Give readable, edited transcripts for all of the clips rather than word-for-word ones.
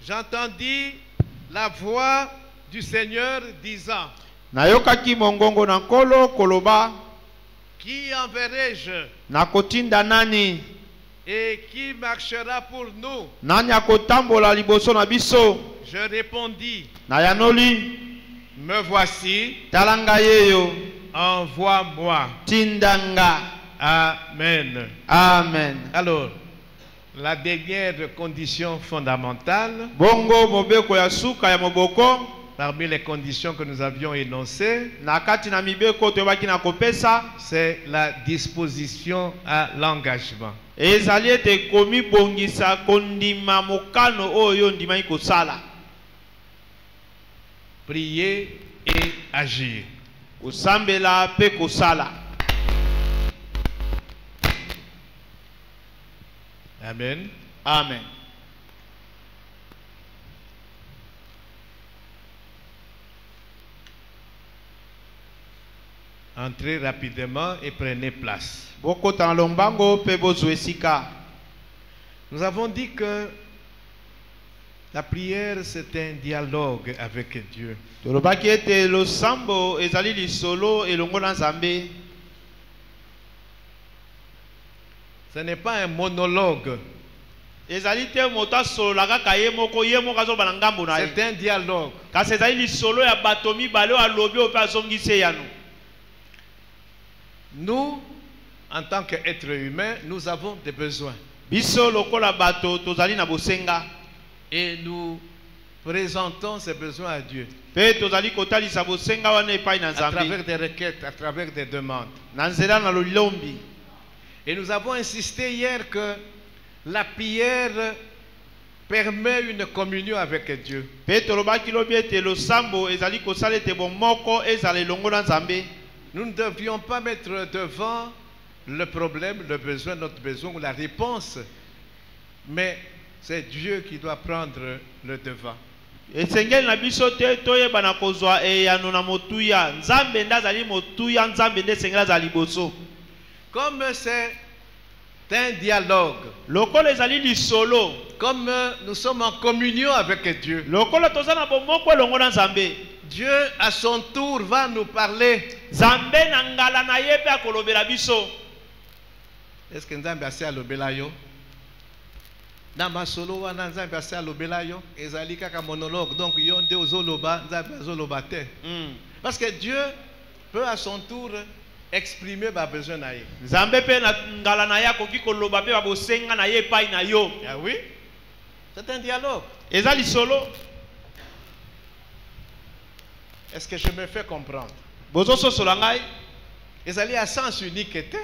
J'entendis la voix du Seigneur disant, nayokaki mongongo na nkolo koloba, qui enverrai-je nakotinda nani et qui marchera pour nous? nani akotambola liboso na biso? Je répondis, nayanoli, me voici, talanga yeyo, envoie-moi. tindanga. Amen. Amen. Alors, la dernière condition fondamentale, bongo mobeko ya suka ya moboko, parmi les conditions que nous avions énoncées, nakati na mibeko toyebaki na kopesa, c'est la disposition à l'engagement. ezali ete komi bongisa kondima mokano oyo ndimai kosala. Prier et agir. Kosambela pe kosala. Amen. Amen. Entrez rapidement et prenez place. Boko tanlombango pe bozuesika. Nous avons dit que la prière c'est un dialogue avec Dieu. Tolobaki ete losambo ezali lisolo elongo na Nzambe. Ce n'est pas un monologue. Ezali te moto asololaka ka ye moko azoba na ngambo na ye. C'est un dialogue. Kasi ezali lisolo ya bato mibale oyo alobi oyo mpe azongisi yano. Nous, en tant qu'êtres humains, nous avons des besoins. Biso lokola bato tozali na bosenga. Et nous présentons ces besoins à Dieu. Pe tozali kotalisa bosenga wana epai na À Nzambe. travers des requêtes, à travers des demandes. Na nzela na lolombi. Et nous avons insisté hier que la prière permet une communion avec Dieu. Pe tolobaki lobi ete losambo ezali kosala ete bomoko ezala elongo na Nzambe. Nous ne devions pas mettre devant le problème, le besoin, notre besoin ou la réponse. Mais c'est Dieu qui doit prendre le devant. Esengeli na biso te toyeba na kozwa eyano na motuya. Nzambe nde azali motuya, Nzambe nde esengeli azali liboso. Comme c'est un dialogue, Lokolo ezali lisolo. comme nous sommes en communion avec Dieu, Lokolo toza na bomoko elongo na Nzambe. Dieu à son tour va nous parler. Nzambe na ngala na ye pe akolobela biso. Est-ce que Nzambe ase alobela yo? Na masolo wana Nzambe ase alobela yo? Ezali kaka monologue. Donc yo nde ozoloba, Nzambe azoloba te. Parce que Dieu peut à son tour exprimer ba besoin na ye. Nzambe pe na ngala na ye akoki koloba pe babosenga na ye epai na yo. Ah oui? C'est un dialogue. Eza lisolo. Est-ce que je me fais comprendre? Bozo sosola ngai. Ezali à sens unique te.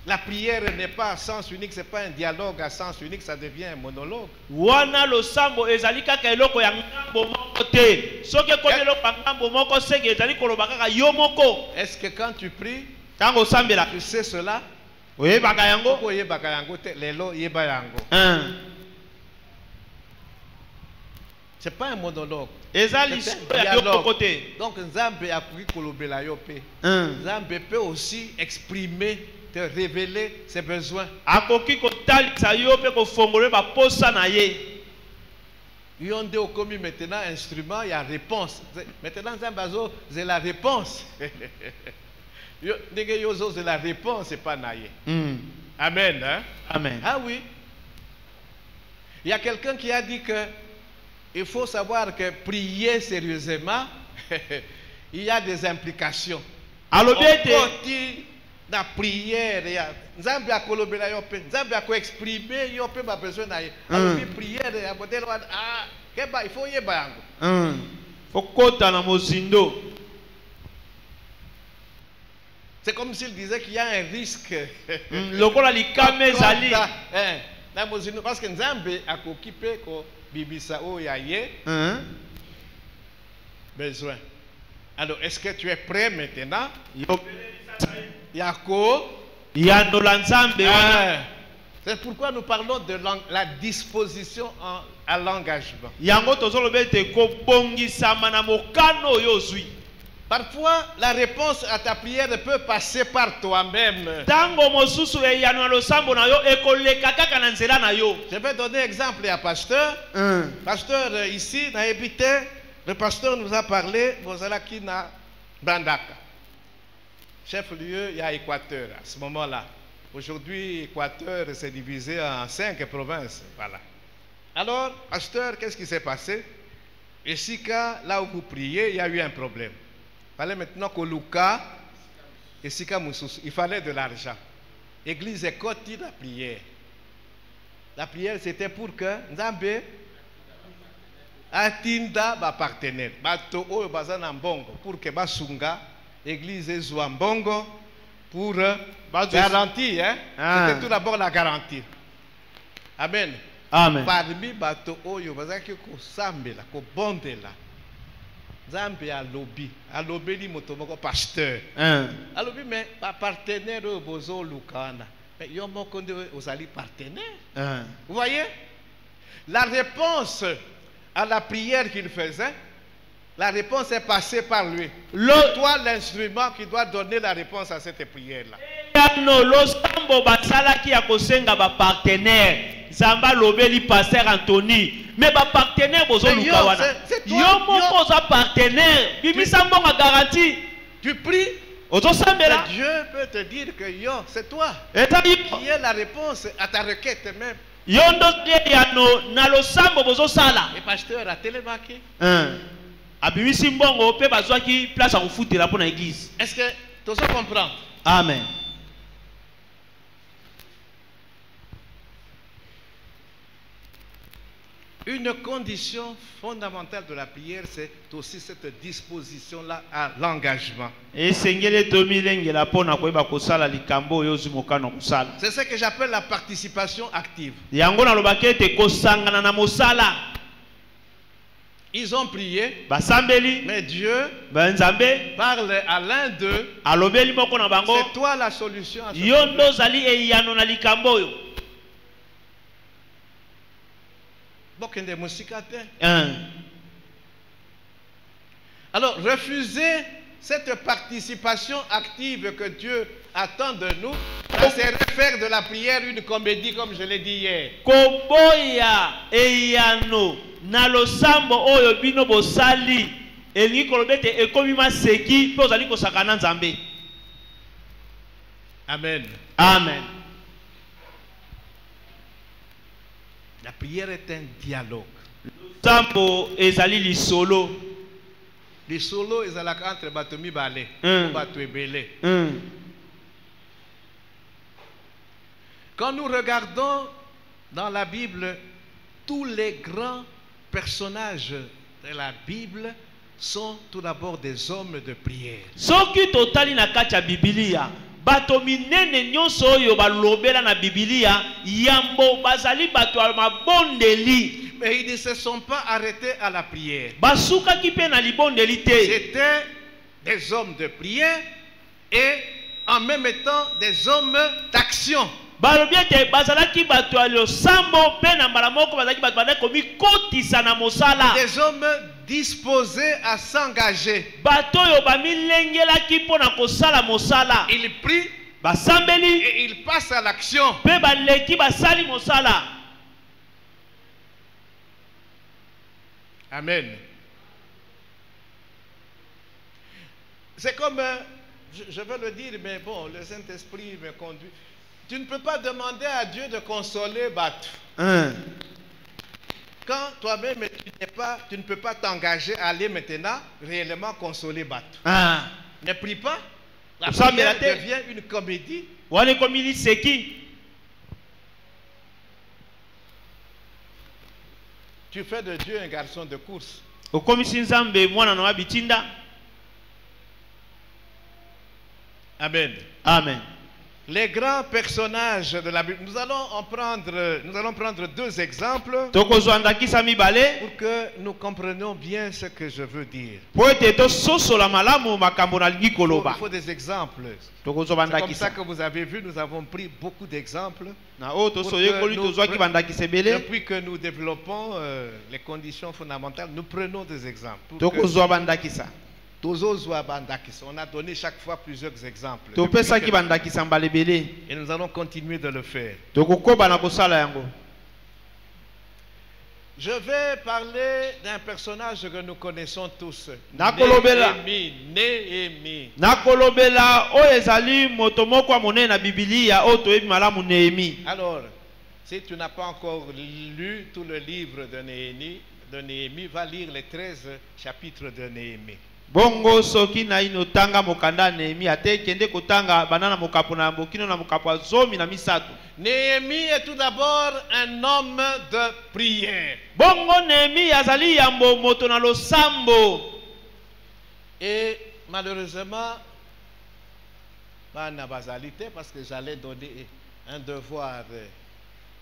La prière n'est pas à sens unique, c'est pas un dialogue à sens unique, ça devient un monologue. Wana losambo ezali kaka eloko ya ngambo moko te. Soki komi eloko ya ngambo moko seki ezali koloba kaka yo moko. Est-ce que quand tu pries, Tango osambela tu sais cela? oyebaka yango? Oyebaka yango te, lelo yeba yango. C'est pas un monologue. Ezali C'est lisolo un ya yo dialogue. moko te. Donc Nzambe a pris kolobela yo pe. Nzambe peut aussi exprimer, te révéler ses besoins. Akoki kotalisa yo pe kofongole baposa na ye. Yo nde okomi maintenant instrument, il y a réponse. Maintenant Nzambe azo c'est la réponse. Yo ndenge yo zo c'est la réponse, c'est pas na ye. Amen, hein? Amen. Ah oui. Il y a quelqu'un qui a dit que il faut savoir que prier sérieusement, il y a des implications. Alobi ete la prière, Nzambe akolobela yo pe, Nzambe ako exprimer yo pe ba besoin na ye. Alobi prière ya modèle wana keba il faut yeba yango. Fokota na mozindo. C'est comme s'il disait qu'il y a un risque. Lokola likame ezali. Na mozindo parce que Nzambe akokipe ko bibisa o ya ye. Besoin. Alors, est-ce que tu es prêt maintenant? Yako. C'est pourquoi nous parlons de la disposition à Parfois, la réponse à ta prière peut passer par toi-même. Je vais donner un exemple à pasteur. Pasteur ici, dans Ébité, le pasteur nous a parlé, Bozalaki na Bandaka. Chef-lieu, il y a Équateur à ce moment-là. Aujourd'hui, Équateur s'est divisé en 5 provinces. Voilà. Alors, pasteur, qu'est-ce qui s'est passé? Ici, là où vous priez, il y a eu un problème. Il fallait maintenant que Luka, il fallait de l'argent. L'église est côté la prière. La prière, c'était pour que Nzambe atinda ba partenaire. Bato oyo bazana mbongo pour que basunga l'église ezwa mbongo pour garantie, hein? C'était tout d'abord la garantie. Amen. Amen. Parmi bato oyo bazaki ko sambela, ko bondela. Nzambe alobi li moto moko pasteur. Alobi mais ba partenaire oyo bozo lukana. Mais yo moko nde ozali partenaire. Vous voyez? La réponse à la prière qu'il faisait, la réponse est passée par lui. Toi, l'instrument qui doit donner la réponse à cette prière-là. Zamba lobeli pasteur Anthony mais ba partenaire bozo lukawana yo moko za partenaire bimisa mbonga garantie tu pries ozo sambela Dieu peut te dire que yo c'est toi qui est la réponse à ta requête même yondo ya no na lo sambo bozo sala et pasteur a télémarqué abimisi mbongo pe bazwaki place à kufutela pour na église. Est-ce que tu ça comprend? Amen. Une condition fondamentale de la prière, c'est aussi cette disposition-là à l'engagement. C'est ce que j'appelle la participation active. Ils ont prié, mais Dieu parle à l'un d'eux. C'est toi la solution à ce problème. Alors, refuser cette participation active que Dieu attend de nous, ça serait faire de la prière une comédie, comme je l'ai dit hier. Amen. Amen. La prière est un dialogue. Les solo. Les solos, ils sont entre Batomi Balé, Bato Belé. Quand nous regardons dans la Bible, tous les grands personnages de la Bible sont tout d'abord des hommes de prière. Bato minene nyonso oyo balobela na Biblia yambo bazali bato mabondeli mais ils ne se sont pas arrêtés à la prière. Basuka ki pe na libondeli te. C'était des hommes de prière et en même temps des hommes d'action. Balobiete bazalaki bato alo sambo pe na mbala moko bazalaki bato bana komi kotisa na mosala. Des hommes disposés à s'engager. Il prie et il passe à l'action. Amen. C'est comme, je veux le dire, mais bon, le Saint-Esprit me conduit. Tu ne peux pas demander à Dieu de consoler Bat. Quand toi-même tu ne peux pas t'engager à aller maintenant réellement consoler Bat. Ne prie pas. La prière devient une comédie. C'est qui? Tu fais de Dieu un garçon de course. Amen. Amen. Les grands personnages de la Bible, nous allons prendre deux exemples pour que nous comprenions bien ce que je veux dire. Il faut des exemples. C'est comme ça que vous avez vu, nous avons pris beaucoup d'exemples. Depuis que nous développons les conditions fondamentales, nous prenons des exemples. On a donné chaque fois plusieurs exemples. Et nous allons continuer de le faire. Je vais parler d'un personnage que nous connaissons tous. Néhémie. Alors, si tu n'as pas encore lu tout le livre de Néhémie, va lire les 13 chapitres de Néhémie. Bongo soki na ino tanga mokanda Néhémie ate kende kotanga banana mokapo na mbokino na mokapo zomi na misato. Néhémie est tout d'abord un homme de prière. Bongo Néhémie azali yambo moto na losambo. Et malheureusement bana bazalité parce que j'allais donner un devoir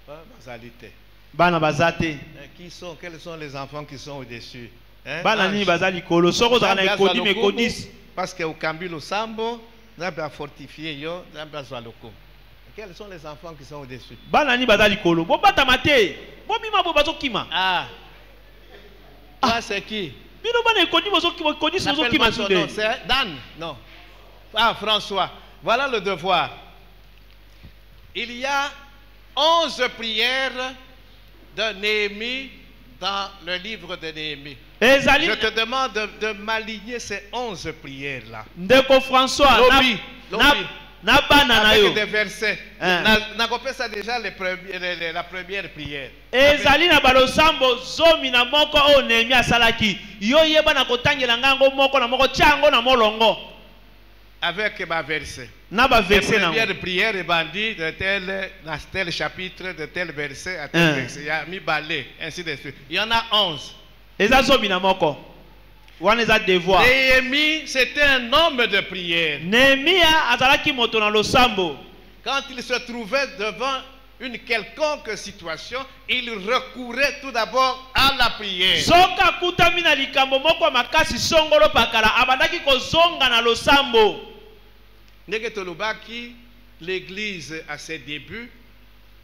bazalité. Bana bazate. Quels sont les enfants qui sont au-dessus? Parce que au Kambilo Sambo, nous avons fortifié, nous avons locaux. Quels sont les enfants qui sont au-dessus? Ah, c'est qui? C'est Dan? Non. Ah, François. Voilà le devoir. Il y a 11 prières de Néhémie dans le livre de Néhémie. Je te demande de m'aligner ces 11 prières-là. Ndeko François, avec des versets. N'a pas ça déjà la première prière. Ezali na balosambo zomi na moko o Néhémie asalaki. Yo yeba na kotangela ngango moko na moko tiango na molongo. Avec ma verset. Na ba verset na. La première prière est bandit de tel chapitre, de tel verset à tel verset. Il y a mi balai, ainsi de suite. Il y en a 11. Néhémie, c'était un homme de prière. Quand il se trouvait devant une quelconque situation, il recourait tout d'abord à la prière. L'église à ses débuts,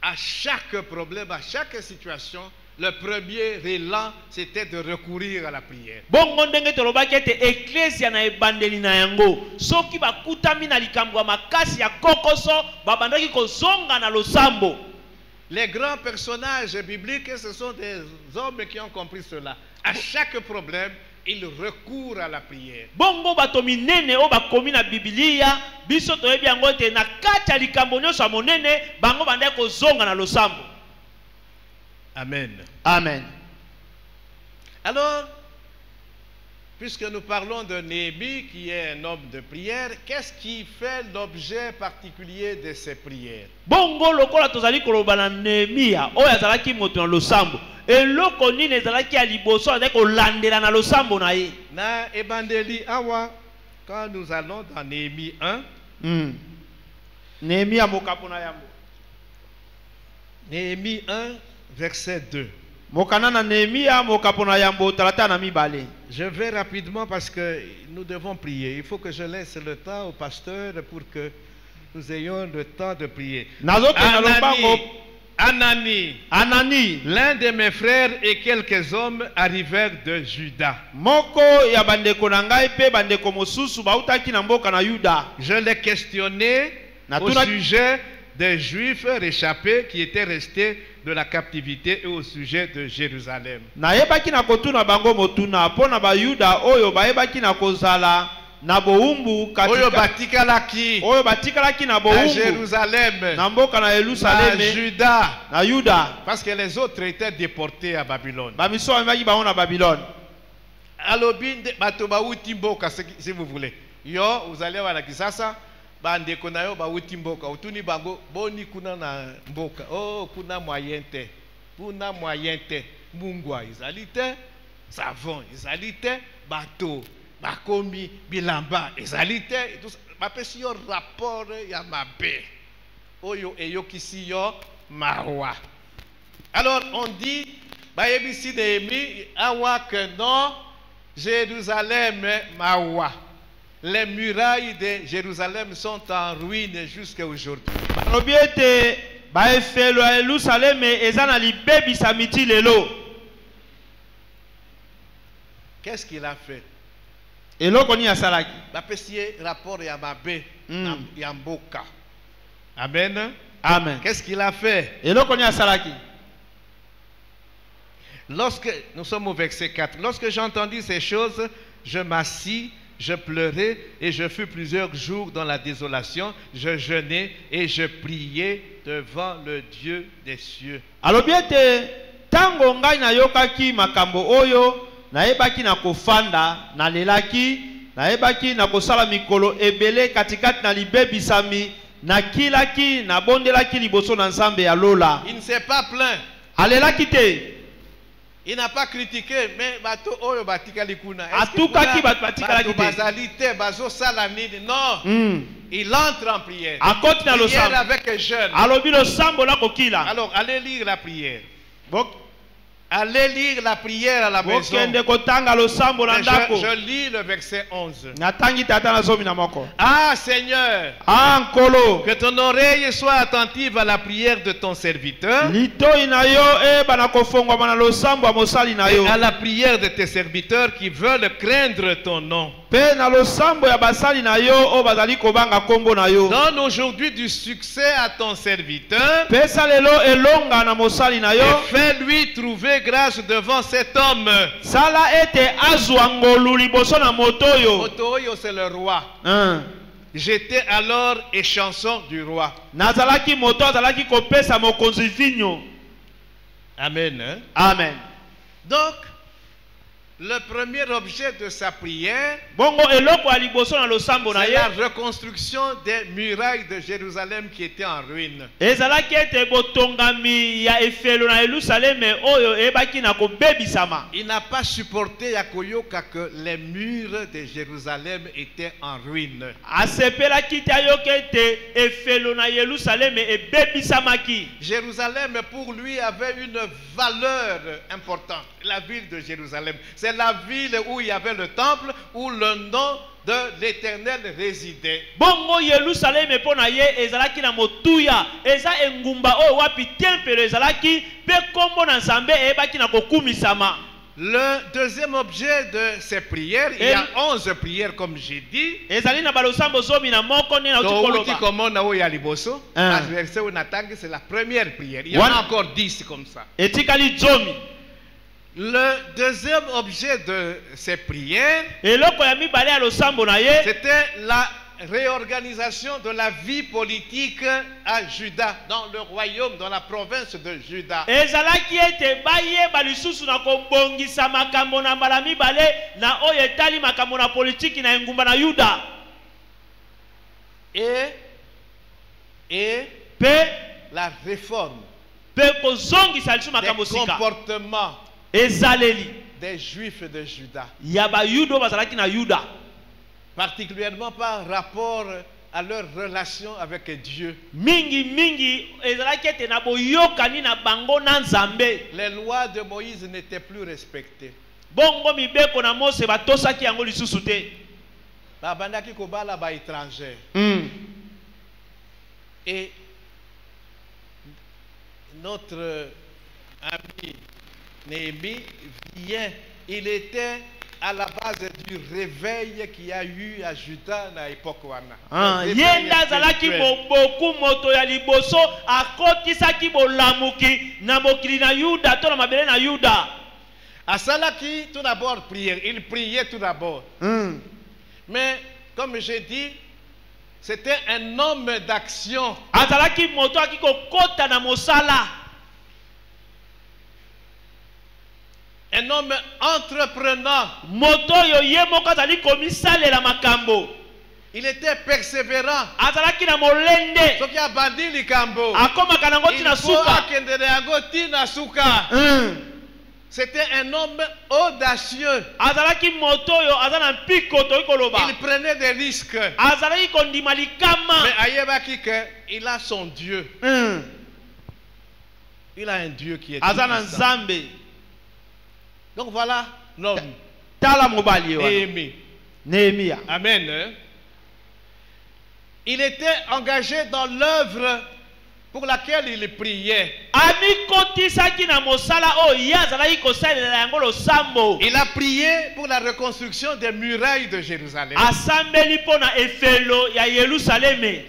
à chaque problème, à chaque situation, le premier élan, c'était de recourir à la prière. Les grands personnages bibliques, ce sont des hommes qui ont compris cela. À chaque problème, ils recourent à la prière. Amen. Amen. Alors, puisque nous parlons de Néhémie qui est un homme de prière, qu'est-ce qui fait l'objet particulier de ces prières? Bongo lokola tozali kolobana Néhémia oyo azalaki moto na losambo eloko nini ezalaki ya liboso azali kolandela na losambo na ye. Na ebandeli awa quand nous allons dans Néhémie 1, Néhémia mokapo na yambo. Néhémie 1 verset 2. Je vais rapidement parce que nous devons prier. Il faut que je laisse le temps au pasteur pour que nous ayons le temps de prier. Anani, l'un de mes frères et quelques hommes arrivèrent de Juda. Je les questionnais au sujet des Juifs réchappés qui étaient restés de la captivité et au sujet de Jérusalem. À Jérusalem, à Juda, parce que les autres étaient déportés à Babylone. Si vous voulez, vous allez voir la Kisasa. Bandeko na yo ba wuti mboka utuni bango boni kuna na mboka kuna moyen te mungwa izalite savon izalite bateau bakomi bilamba izalite bapesi yo rapport ya mabe oyo eyokisi yo mawa. Alors on dit bayebisi Néhémie awa que non Jérusalem mawa. Les murailles de Jérusalem sont en ruine jusqu'à aujourd'hui. Qu'est-ce qu'il a fait? eloko ni asalaki bapesi rapport ya mabe ya mboka. Amen. Amen. Qu'est-ce qu'il a fait? eloko ni asalaki Lorsque nous sommes au verset 4, lorsque j'ai entendu ces choses, je m'assis, je pleurais et je fus plusieurs jours dans la désolation. Je jeûnais et je priais devant le Dieu des cieux. alobi ete tango ngai nayokaki makambo oyo nayebaki na kofanda nalelaki nayebaki na kosala mikolo ebele katikati na libebisami nakilaki nabondelaki liboso na Nzambe ya lola. Il ne s'est pas plaint. Alelaki te. Il n'a pas critiqué, mais bato oyo batikali kuna. Atukaki batikali te. Bazalité, bazo salanide. Non. Il entre en prière. Akoti na lo sambo. Prière avec jeûne. Alobi lo sambo la kokila. Alors, allez lire la prière. Allez lire la prière à la maison. Je lis le verset 11. Ah Seigneur, que ton oreille soit attentive à la prière de ton serviteur et à la prière de tes serviteurs qui veulent craindre ton nom. Donne aujourd'hui du succès à ton serviteur et fais-lui trouver grâce devant cet homme. Motoyo, c'est le roi. J'étais alors échanson du roi. Amen. Hein? Amen. Donc, le premier objet de sa prière, c'est la reconstruction des murailles de Jérusalem qui étaient en ruine. Il n'a pas supporté Yakoyoka que les murs de Jérusalem étaient en ruine. Jérusalem pour lui avait une valeur importante. La ville de Jérusalem. C'est la ville où il y avait le temple, où le nom de l'Éternel résidait. Bongo Yerusalem pona ye ezalaki na motuya eza engumba o wapi tempelo ezalaki pe kombo na Nzambe ebaki na kokumisama. Le deuxième objet de ces prières, il y a 11 prières comme j'ai dit. Ezali na balosambo zomi na moko ne na utikoloba. C'est la première prière. Il y en a encore 10 comme ça. Etikali zomi. Le deuxième objet de ces prières, c'était la réorganisation de la vie politique à Juda, dans le royaume, dans la province de Juda. Et la réforme des comportements des Juifs de Juda, particulièrement par rapport à leur relation avec Dieu. Les lois de Moïse n'étaient plus respectées. Et notre ami Néhémie vient, il était à la base du réveil qu'il y a eu à Juda à l'époque. Yenda zalaki boku moto ya liboso akotisaki bolamuki na mokili na Yuda to na mabele na Yuda. Asalaki tout d'abord prière, il priait tout d'abord. Mais comme j'ai dit, c'était un homme d'action. Azalaki moto akiko kota na mosala. Un homme entreprenant. Il était persévérant. C'était un homme audacieux. Il prenait des risques. Mais il a son Dieu. Il a un Dieu qui est puissant. Donc voilà l'homme. Néhémie. Amen. Il était engagé dans l'œuvre pour laquelle il priait. Il a prié pour la reconstruction des murailles de Jérusalem.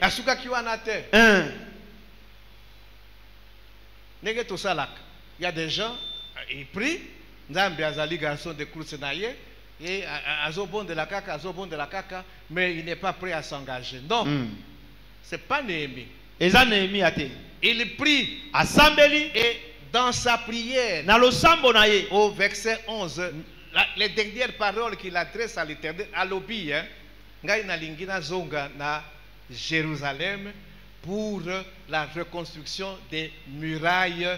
Asuka kiwanate. Il y a des gens, ils prient, Nzambe azali garçon de Krusenaye, et azobon de la kaka, mais il n'est pas prêt à s'engager. Non, c'est pas Néhémie. Il prie et dans sa prière, au verset 11, les dernières paroles qu'il adresse à l'Éternel, à l'Obi, ngai na lingina zonga na Jérusalem pour la reconstruction des murailles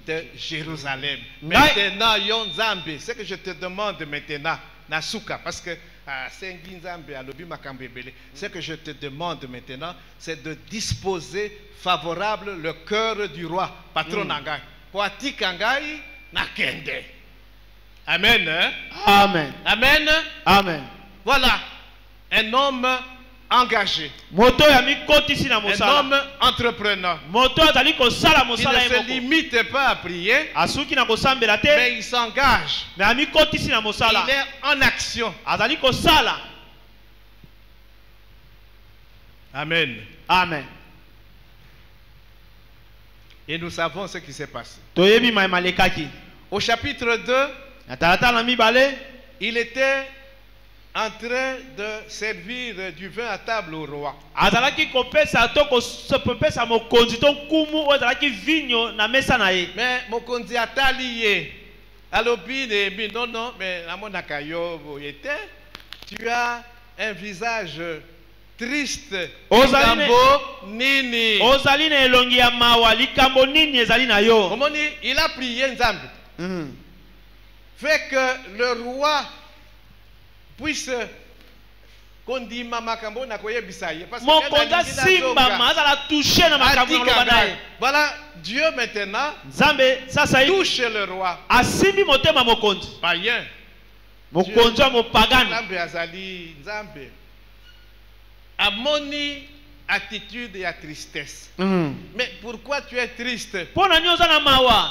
de Jérusalem. Maintenant, Yon Zambé, ce que je te demande maintenant, Nasuka, parce que ce que je te demande maintenant, c'est de disposer favorable le cœur du roi, patron Nangai. Poati Kangai Nakende. Amen. Hein? Amen. Amen. Amen. Voilà, un homme engagé. Un homme entrepreneur. Il ne se limite pas à prier, mais il s'engage. Il est en action. Amen. Amen. Et nous savons ce qui s'est passé. Au chapitre 2, il était en train de servir du vin à table au roi. Mais Mokonzi atalié. Alobi non non, mais à mon akayo tu as un visage triste. Nini. Il a prié Nzambe. Fait que le roi puisse kondima makambo na koye bisaye parce que voilà, Dieu maintenant touche le roi. Païen. Nzambe azali Nzambe amoni attitude et à tristesse. Mais pourquoi tu es triste?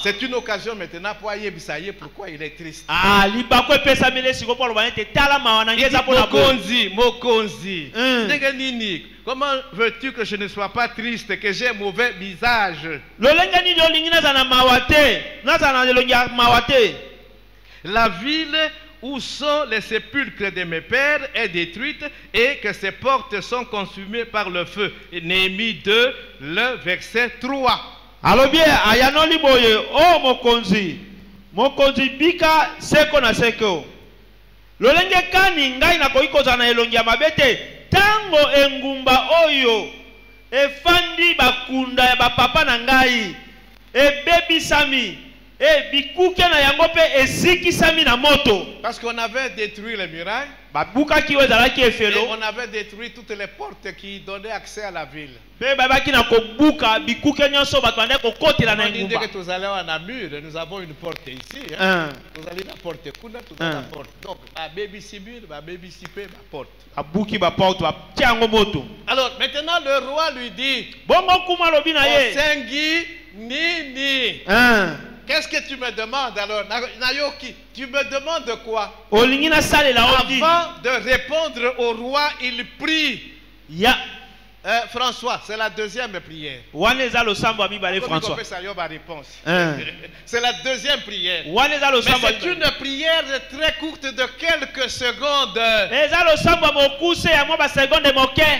C'est une occasion maintenant pour Ayebisaye pourquoi il est triste. Mokonzi. Comment veux-tu que je ne sois pas triste, que j'ai un mauvais visage? La ville où sont les sépulcres de mes pères est détruite et que ses portes sont consumées par le feu. Néhémie 2, le verset 3. Alobie ayanoli boye o mokonzi bika seko na seko. Lolenge kani ngai na koikoza na elongi ya mabete tango engumba oyo efandi bakunda ya bapapa na ngai ebebisami. Parce qu'on avait détruit les murailles et on avait détruit toutes les portes qui donnaient accès à la ville. On dit que nous avons une porte ici. Nous allons la porte. Donc, à baby sibir, à baby sipé, ma porte. Alors, maintenant, le roi lui dit Osengi Nini. Qu'est-ce que tu me demandes alors, Nayoki? Tu me demandes quoi? Avant de répondre au roi, il prie. François, c'est la deuxième prière. C'est la deuxième prière. Mais c'est une prière très courte de quelques secondes.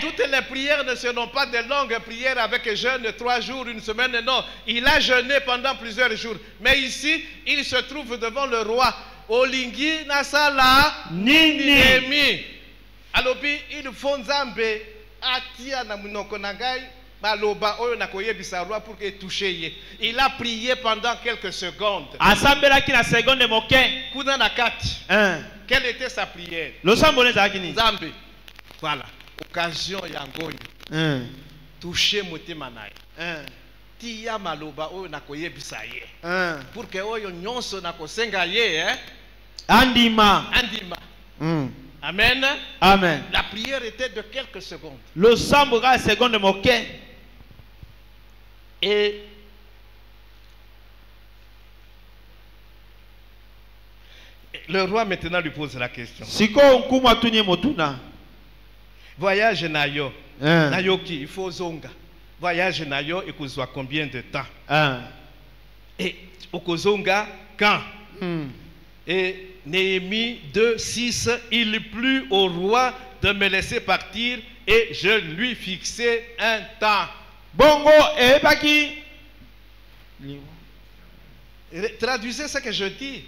Toutes les prières ne seront pas de longues prières avec jeûne 3 jours, 1 semaine. Non, il a jeûné pendant plusieurs jours. Mais ici, il se trouve devant le roi. Olingi Nasala Nini. Alobi, il faut Nzambe. Atia na munoko nangai baloba oyo na koyebisa roi pour que touche ye. Il a prié pendant quelques secondes. Asambela ki na seconde moke. Kuna na kati. Quelle était sa prière? Nzambe. Voilà. Occasion ya ngoyo. Toucher motema naye. Tia maloba oyo na koyebisa ye. Pour que oyo nyonso na kosenga ye, Andima. Amen. Amen. La prière était de quelques secondes. Le sambura seconde moke. Et le roi maintenant lui pose la question. Voyage nayo. Nayoki, il faut zonga. Voyage nayo, il faut combien de temps? Et Okozonga, quand? Et Néhémie 2:6, il plut au roi de me laisser partir et je lui fixai un temps. Bongo et Baki. Traduisez ce que je dis.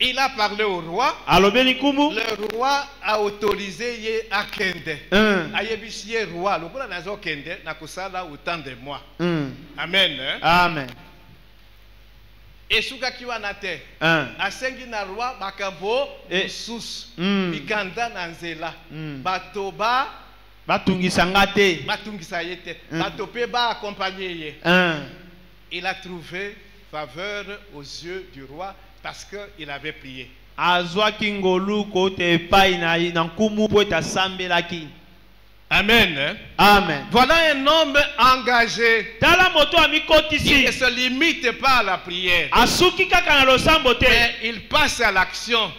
Il a parlé au roi. Le roi a autorisé à Kende. Ayebisie roi. Le roi n'a pas Kende. N'a pas ça là autant de mois. Amen. Amen. Et souka kiwanate. Asengi na roi bakabo sous. Mikanda nanzela. Batoba. Batungisangate. Batungisayete. Batope ba accompagner. Il a trouvé faveur aux yeux du roi parce qu'il avait prié. Amen. Amen. Voilà un homme engagé. Il ne se limite pas à la prière. Mais il passe à l'action.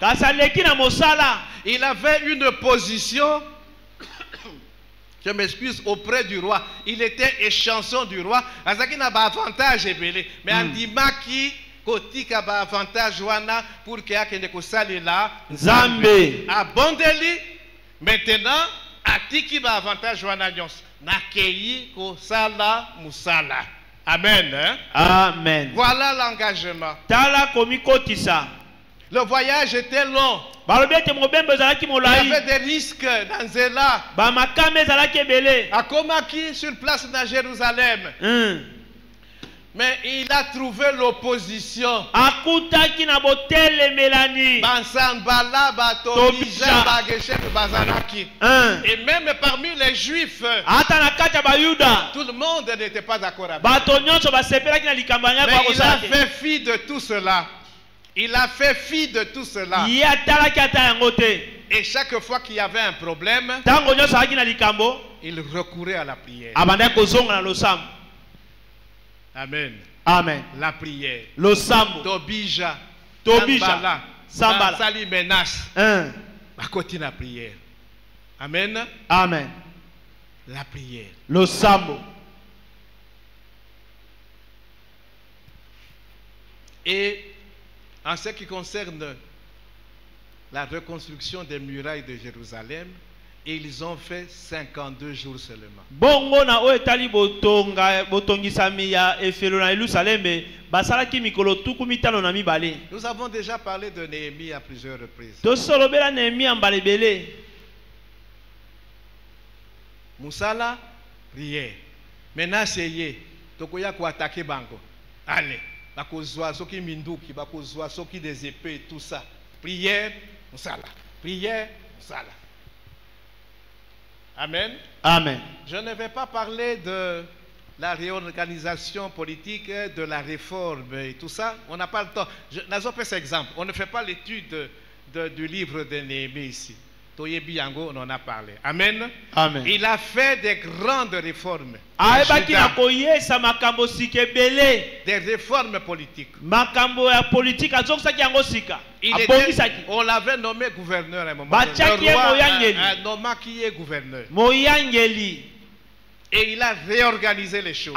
Il avait une position, je m'excuse, auprès du roi. Il était échanson du roi. Il n'a pas avantage. Mais en dimaki, kotika ba avantage wana pour que akende kosali la Nzambe. Abondeli. Maintenant, atiki ba avantage wana nyons. Nakei kosala musala. Amen. Amen. Voilà l'engagement. Tala komikotisa. Le voyage était long. Il y avait des risques dans Zéla. À Komaki, sur place dans Jérusalem. Mais il a trouvé l'opposition. Et même parmi les Juifs, tout le monde n'était pas d'accord avec lui. Mais il a fait fi de tout cela. Il a fait fi de tout cela. Et chaque fois qu'il y avait un problème, il recourait à la prière. Amen. Amen. La prière. Le sambo. Tobija. Sambala. Sali menace. À côté de la prière. Amen. Amen. La prière. Le sambo. Et en ce qui concerne la reconstruction des murailles de Jérusalem, ils ont fait 52 jours seulement. Bongo na oetali botongisami ya efelo na Yerusalem basalaki mikolo tuku mitano na mibale. Nous avons déjà parlé de Néhémie à plusieurs reprises. Tosolobela Néhémie ambalebele. Musala prière. Maintenant c'est tokoya ko attaquer bango. Allez, bakozwa soki minduki, bakozwa soki des épées, tout ça. Prière, musala. Prière, musala. Amen. Amen. Je ne vais pas parler de la réorganisation politique, de la réforme et tout ça. On n'a pas le temps. N'azopé cet exemple. On ne fait pas l'étude du livre de Néhémie ici. Toyebi Yango, on en a parlé. Amen. Amen. Il a fait des grandes réformes. Des réformes politiques. On l'avait nommé gouverneur à un moment. Le roi a nommé qui est gouverneur. Et il a réorganisé les choses.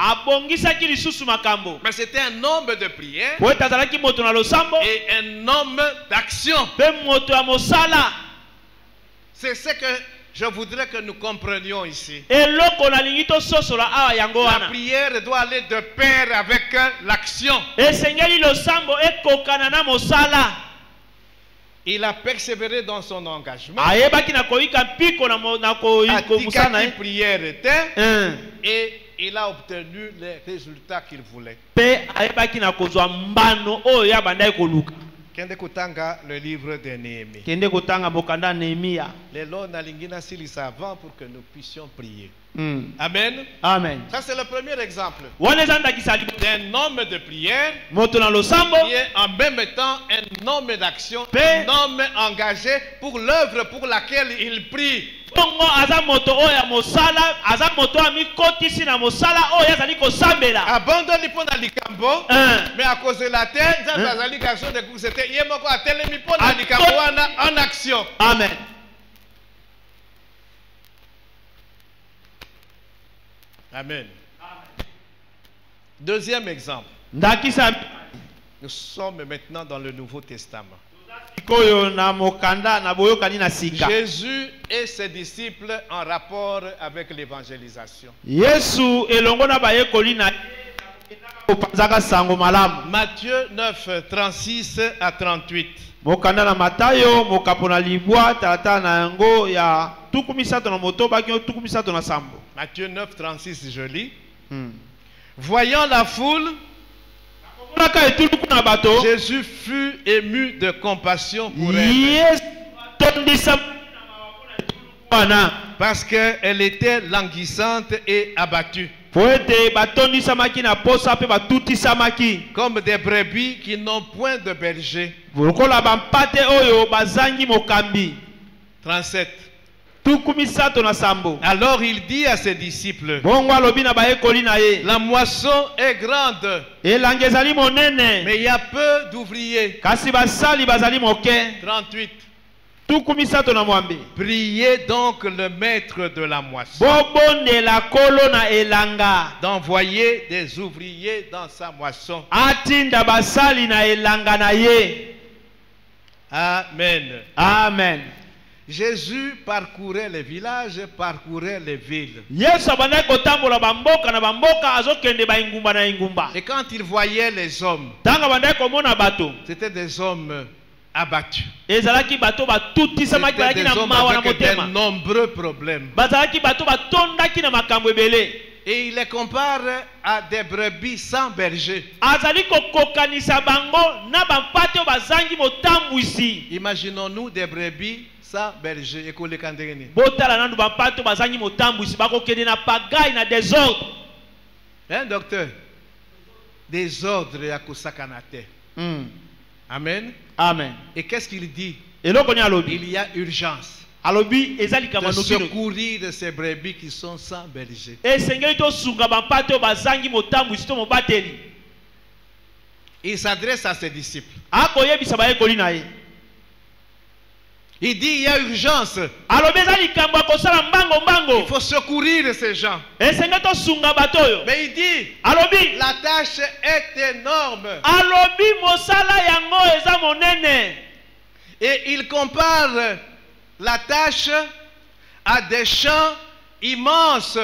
Mais c'était un homme de prière et un homme d'action. C'est ce que je voudrais que nous comprenions ici. La prière doit aller de pair avec l'action. Il a persévéré dans son engagement. La prière était et il a obtenu les résultats qu'il voulait. Kende kutanga le livre de Néhémie. Les lois n'alingina silisa avant pour que nous puissions prier. Amen. Amen. Ça c'est le premier exemple d'un homme de prière qui est en même temps un homme d'action, un homme engagé pour l'œuvre pour laquelle il prie. bongo aza moto oya mosala aza moto ami kotisi na mosala oya azali ko sambela abandoni pona likambo mais à cause de la terre nzambe azali garçon de course c'était ye moko atelemi pona likambo wana en action. Amen. Amen. Deuxième exemple. Ndakisa Nous sommes maintenant dans le Nouveau Testament. Jésus et ses disciples en rapport avec l'évangélisation. Matthieu 9, 36 à 38. Matthieu 9, 36, je lis. Voyant la foule, Jésus fut ému de compassion pour elle. Parce qu'elle était languissante et abattue. Comme des brebis qui n'ont point de berger. 37. Alors il dit à ses disciples, la moisson est grande, mais il y a peu d'ouvriers. 38. Priez donc le maître de la moisson d'envoyer des ouvriers dans sa moisson. Amen. Amen. Jésus parcourait les villages, parcourait les villes. Et quand il voyait les hommes, c'était des hommes abattus. C'était des hommes avec de nombreux problèmes. Et il les compare à des brebis sans berger. Imaginons-nous des brebis sans berger. Hein, docteur? Désordre à Kosakanate. Amen. Amen. Et qu'est-ce qu'il dit? Il y a urgence de secourir ces brebis qui sont sans berger. Il s'adresse à ses disciples. Il dit il y a urgence. Il faut secourir ces gens. Mais il dit la tâche est énorme. Et il compare la tâche à des champs immenses.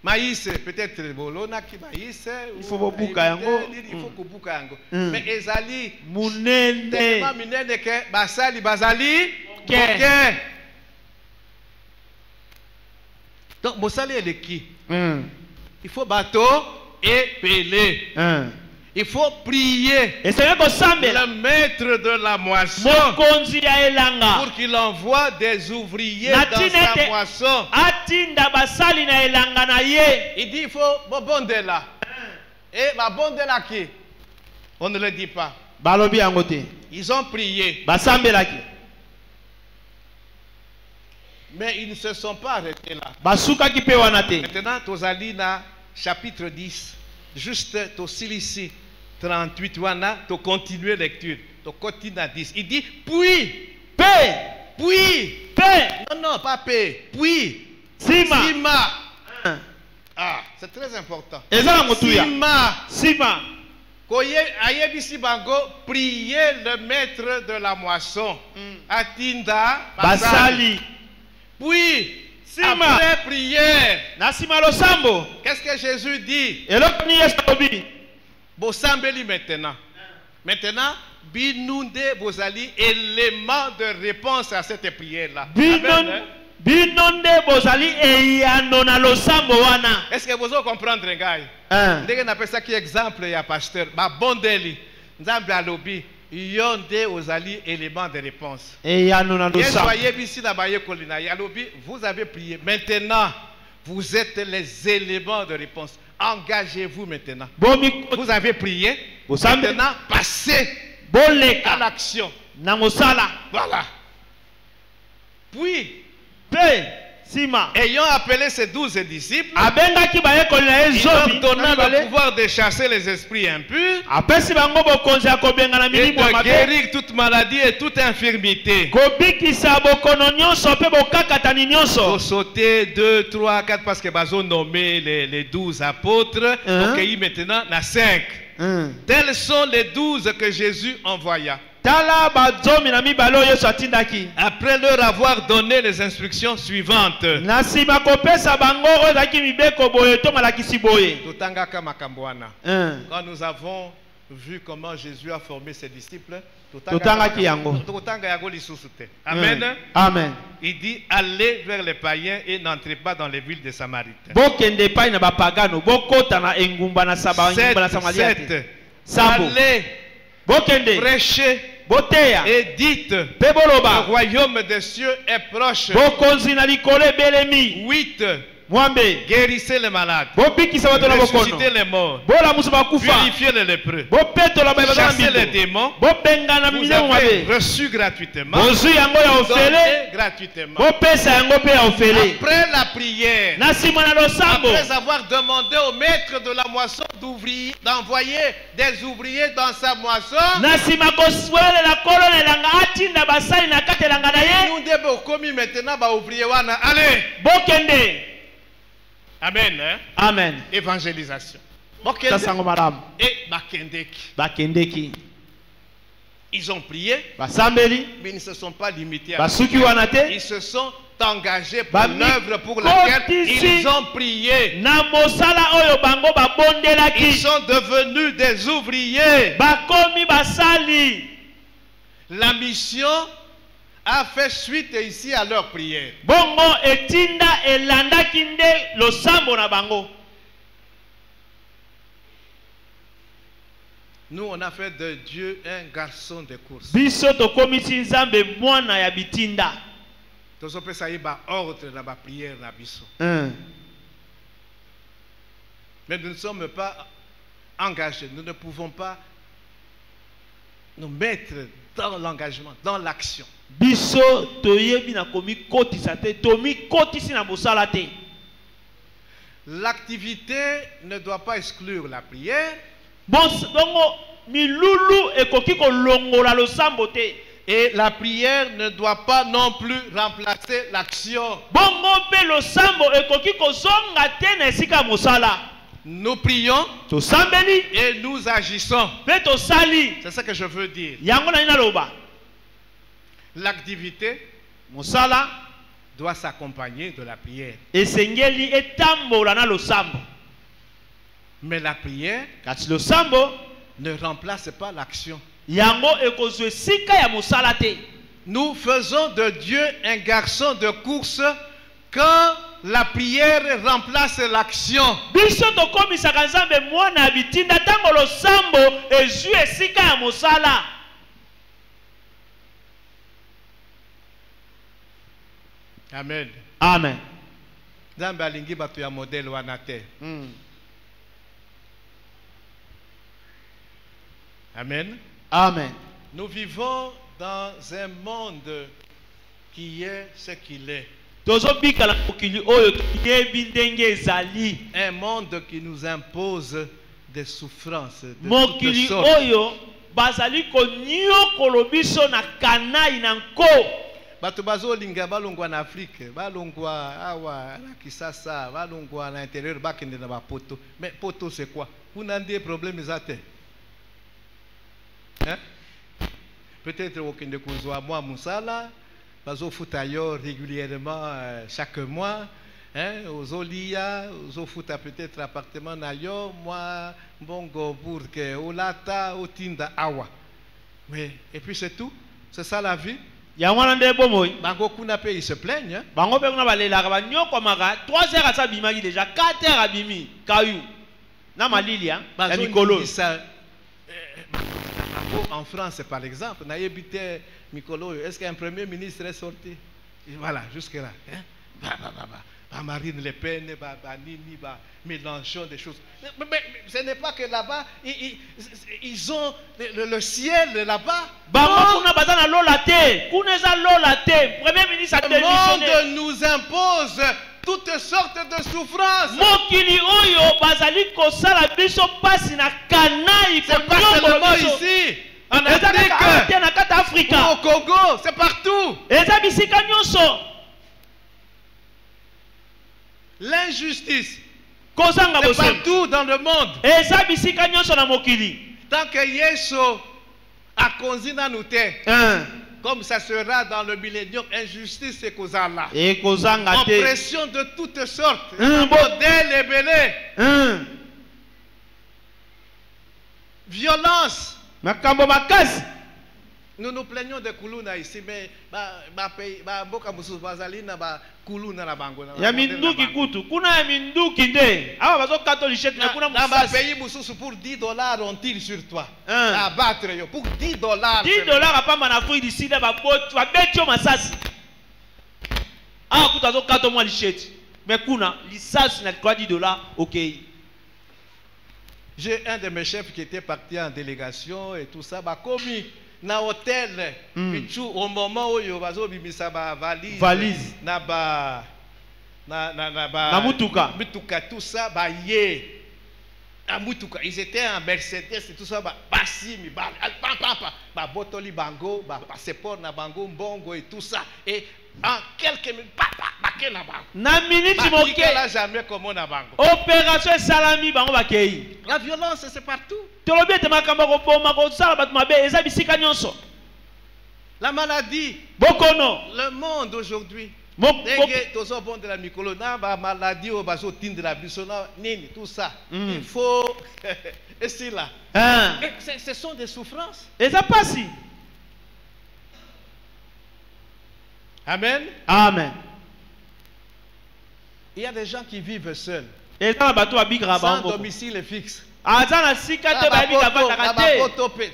Maïs, peut-être bolona qui maïs. Il faut buka yango. Il faut buka yango. Mais ezali munene. Tellement munene que basali bazali. Ok. Donc mosali est qui? Il faut bateau et peler. Il faut prier le maître de la moisson pour qu'il envoie des ouvriers dans sa moisson. Il dit il faut bonde là. Et ma bonde là qui? On ne le dit pas. Ils ont prié. Mais ils ne se sont pas arrêtés là. Maintenant, Tozalina, chapitre 10. Juste ici, 38, tu continues lecture. Tu continues à 10. Il dit, puis, non, pas paix, puis, Sima. Ah, c'est très important. Sima. Priez le maître de la moisson. Atinda, Basali. Puis, après prière, qu'est-ce que Jésus dit? Bosambeli maintenant. Maintenant, binunde bozali élément de réponse à cette prière-là. Est-ce que vous comprenez, gars? Dès qu'on appelle ça qui exemple, il y a pasteur. Ba bondeli, nzambe alobi. Yonde ozali élément de réponse. Vous avez prié. Maintenant, vous êtes les éléments de réponse. engagez-vous maintenant. Bomi Vous avez prié. Bosambe. Maintenant, passez à boleka l'action. na mosala. Voilà. Puis, Pe sima ayant appelé ses 12 disciples, abengaki bayekoli na il leur ezobi donna le pouvoir de chasser les esprits impurs, apesi bango bokonzi ya kobenga na et milimo ya de mabe guérir toute maladie et toute infirmité. kobikisa bokono nyonso mpe bokakatani Il faut nyonso. sauter 2, 3, 4 parce que Bazo nommé les 12 apôtres. Donc, il maintenant na 5. Tels sont les 12 que Jésus envoya. Tala bazomi na mibale oyo Yesu atindaki. Après leur avoir donné les instructions suivantes. Na nsima kopesa bango oyo ezalaki mibeko boye to malakisi boye. Totangaka makambo wana. Quand nous avons vu comment Jésus a formé ses disciples, totangaki yango. totanga yango lisusu te. Amen. Amen. Il dit allez vers les païens et n'entrez pas dans les villes de Samaritains. Bokende pai na bapagano bokota na engumba na Samaria. Sabo. Allez Bokende prêchez boteya et dites pe le boloba royaume des cieux est proche. bokonzi na likolo ebelemi 8. mwambe Guérissez les malades, bobikisa bato na bokono ressuscitez les morts, bolamusa bakufa purifiez les lépreux, bopetola baye baza na chassez les mbindo démons. bobengana Vous milemo avez mabe reçu gratuitement, bozwi yango ya ofele donnez gratuitement. bopesa yango mpe ya ofele. Après la prière, Na nsima na losambo après avoir demandé au maître de la moisson d'envoyer des ouvriers dans sa moisson, na nsima koswelela kolo na elanga atinda basali na kati elanga na ye nous devons commis maintenant ba ouvrier wana. Allez, bokende. amen. Hein? Amen. Évangélisation. Tasango malamu Et bakendeki. bakendeki Ils ont prié, basambeli mais ils ne se sont pas limités à basuki wana te ils se sont engagés pour Bami- l'œuvre pour laquelle Kotisi- ils ont prié. na mosala oyo bango Ils babondelaki sont devenus des ouvriers. bakomi basali. La mission a fait suite ici à leur prière. Bongo etinda elandaki nde losambo na bango. Nous, on a fait de Dieu un garçon de course. Biso tokomisi nzambe mwana ya bitinda. Tous on ça y ba ordre dans la prière na biso. Mais nous ne sommes pas engagés. Nous ne pouvons pas nous mettre dans l'engagement, dans l'action. Biso toyebi na komi kotisa te tomi kotisi na bosala te. L'activité ne doit pas exclure la prière. Bongo milulu ekoki kolongola losambo te. Et la prière ne doit pas non plus remplacer l'action. Bongo pe losambo ekoki kozonga te na esika mosala. Nous prions Tosambeli et nous agissons. pe tosali. C'est ça que je veux dire. Yango na ina loba. L'activité Mosala doit s'accompagner de la prière. esengeli etambola na losambo. Mais la prière Kati losambo ne remplace pas l'action. yango ekozwe sika ya mosala te. Nous faisons de Dieu un garçon de course quand la prière remplace l'action. Biso tokomisaka nzambe mwana ya bitinda tango losambo ezwi esika ya mosala. Amen. Amen. Nzambe alingi bato ya modèle wana te. Amen. Amen. Nous vivons dans un monde qui est ce qu'il est. Tozobika na mokili oyo toyebi ndenge ezali. Un monde qui nous impose des souffrances de toutes Mokili sortes. oyo bazali konyokola biso na kanai na nko. Bato bazolinga balongwa na Afrique, balongwa awa na Kisasa, balongwa na intérieur bakende na bapoto. Mais poto c'est quoi? Vous n'avez des problèmes zate. Hein? Peut-être au kende kuzwa moi musala, bazo futa yo régulièrement chaque mois. Hein, aux Olia, aux Futa peut-être appartement na yo, moi bongo burke, olata, otinda awa. Mais et puis c'est tout. C'est ça la vie. Yango na nde bomoy. Bango kuna pe ils se plaignent. Hein? Bango pe kuna balelaka banyoko maka 3 heures asa bimaki déjà 4 heures abimi kayu. Na malili ya mikolo. En France par exemple, na yebite mikolo, est-ce qu'un premier ministre est sorti? Et voilà, jusque là. Hein? Marine Le Pen, Nini, mélangeons des choses. Mais ce n'est pas que là-bas, ils ont le ciel là-bas. Le monde nous impose toutes sortes de souffrances. C'est pas seulement ici, en Afrique, ou au Congo, c'est partout. L'injustice, c'est partout dans le monde. Tant que Yesu a conzina nous comme ça sera dans le millénium, injustice et kozala. Oppression de toutes sortes, modèle et belé. Violence. Nous nous plaignons de Kuluna ici, mais Boka Moussous Bazalina, Kuluna la Bango. Ya minduki kutu, kuna ya minduki nde. Awa bazo katolichette mais kuna musasi. Dans pays Moussous pour $10 on tire sur toi. À battre yo pour $10. $10 apa en Afrique du Sud ba botu ba betio masasi. Awa kuta zo kato mwa lichette. Mais kuna lisasi na kwa $10 OK. J'ai un de mes chefs qui était parti en délégation et tout ça, commis na hôtel, au moment où il y a valise, na mutuka, tout ça, mutuka, ils étaient en Mercedes et tout ça, basimi, botoli bango, passeport na bango, mbongo et tout ça, et en quelques minutes, na minute moke jamais comme on a bango. Opération salami bango bakei. La violence c'est partout. La maladie, le monde aujourd'hui. De la maladie tout ça. Il faut et c'est là. Ce sont des souffrances. Et ça passe. Amen. Amen. Il y a des gens qui vivent seuls, sans domicile fixe.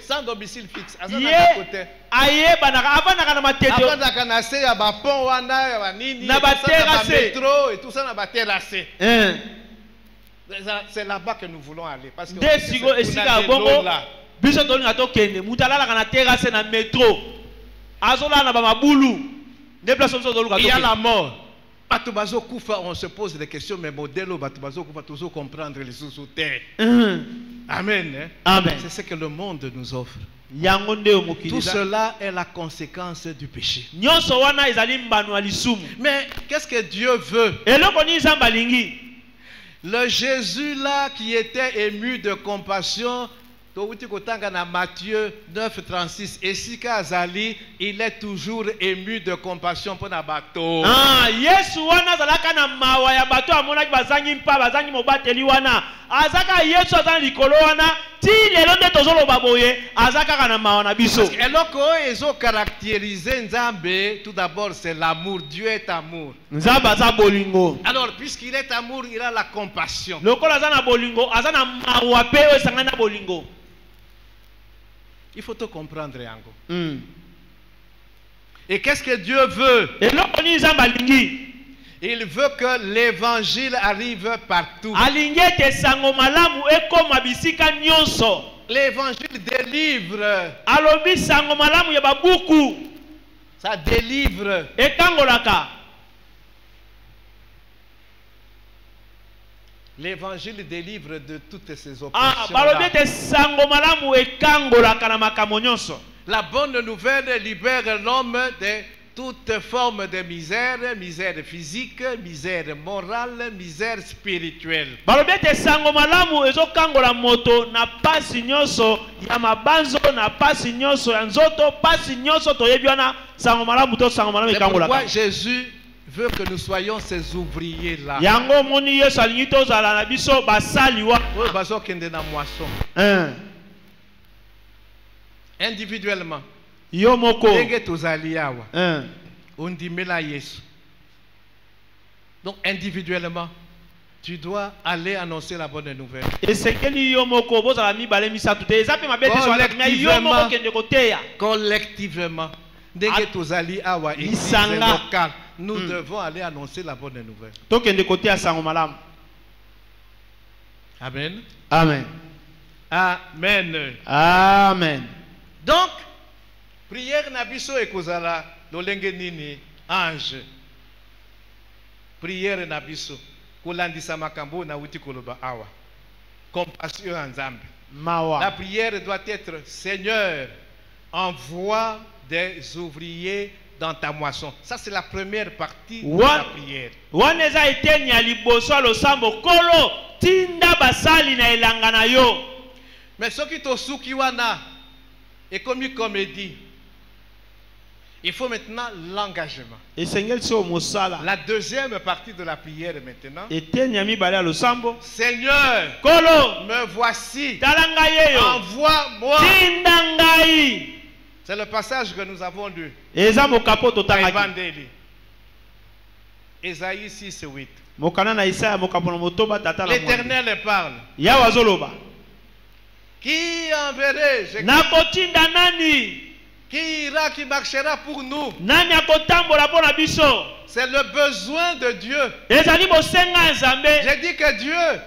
Sans domicile fixe. C'est là-bas que nous voulons aller. Parce que il y a la mort. On se pose des questions, mais modèle, toujours comprendre les sous terre. Amen. Amen. C'est ce que le monde nous offre. Tout cela est la conséquence du péché. Mais qu'est-ce que Dieu veut? Le Jésus là qui était ému de compassion, Matthieu 9:36, et si Kazali, il est toujours ému de compassion pour Nabato. Yesu wana zalaka na mawa ya bato amona bazangi mpa bazangi mobateli wana azaka Yesu azana likolo wana ti lelo nde tozolo baboye azaka kana mawa na biso. Eloko ezo caractériser Nzambe, tout d'abord c'est l'amour. Dieu est amour. Nzamba za bolingo. Alors puisqu'il est amour, il a la compassion. Lokola azana bolingo azana mawa pe esangana bolingo. Il faut te comprendre, Yango. Et qu'est-ce que Dieu veut? Il veut que l'évangile arrive partout. L'évangile délivre. Ça délivre. L'évangile délivre de toutes ces oppressions. La bonne nouvelle libère l'homme de toute forme de misère, misère physique, misère morale, misère spirituelle. Pourquoi Jésus veut que nous soyons ces ouvriers-là. Individuellement. Donc individuellement, tu dois aller annoncer la bonne nouvelle. Collectivement. Collectivement. Local. nous devons aller annoncer la bonne nouvelle. Tokende kote ya sango malamu. Amen. Amen. Amen. Amen. Donc, prière na biso ekozala lolenge nini ange. Prière na biso kolandisa makambo na wuti koloba awa. Compassion en Nzambe. Mawa. La prière doit être Seigneur, envoie des ouvriers dans ta moisson. Ça c'est la première partie de la prière. Waneza eteni ya liboso lo sambo kolo tinda basali na elanga na yo. Mais ce qui tosuki wana est comme une comédie. Il faut maintenant l'engagement. La deuxième partie de la prière maintenant. Seigneur, Kolo, me voici. Envoie-moi. C'est le passage que nous avons lu. Ésaïe 6 et 8. L'Éternel parle. Qui enverrai-je? Qui ira, qui marchera pour nous? C'est le besoin de Dieu. J'ai dit que Dieu,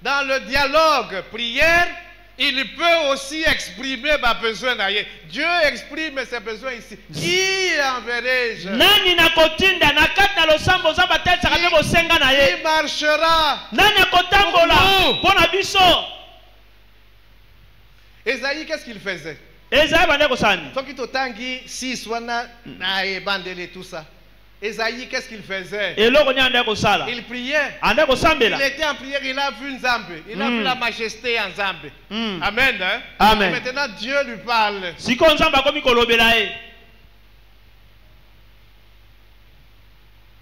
dans le dialogue prière, il peut aussi exprimer ma besoin. Dieu exprime ses besoins ici. Qui enverrai-je? Qui marchera pour nous? Esaïe, qu'est-ce qu'il faisait? Faut qu'il t'otangi 6 wana na ebandele tout ça. Esaïe, qu'est-ce qu'il faisait? Il priait. Il était en prière, il a vu Nzambe. Il a vu la majesté en Nzambe. Amen. Hein? Amen. Et maintenant Dieu lui parle.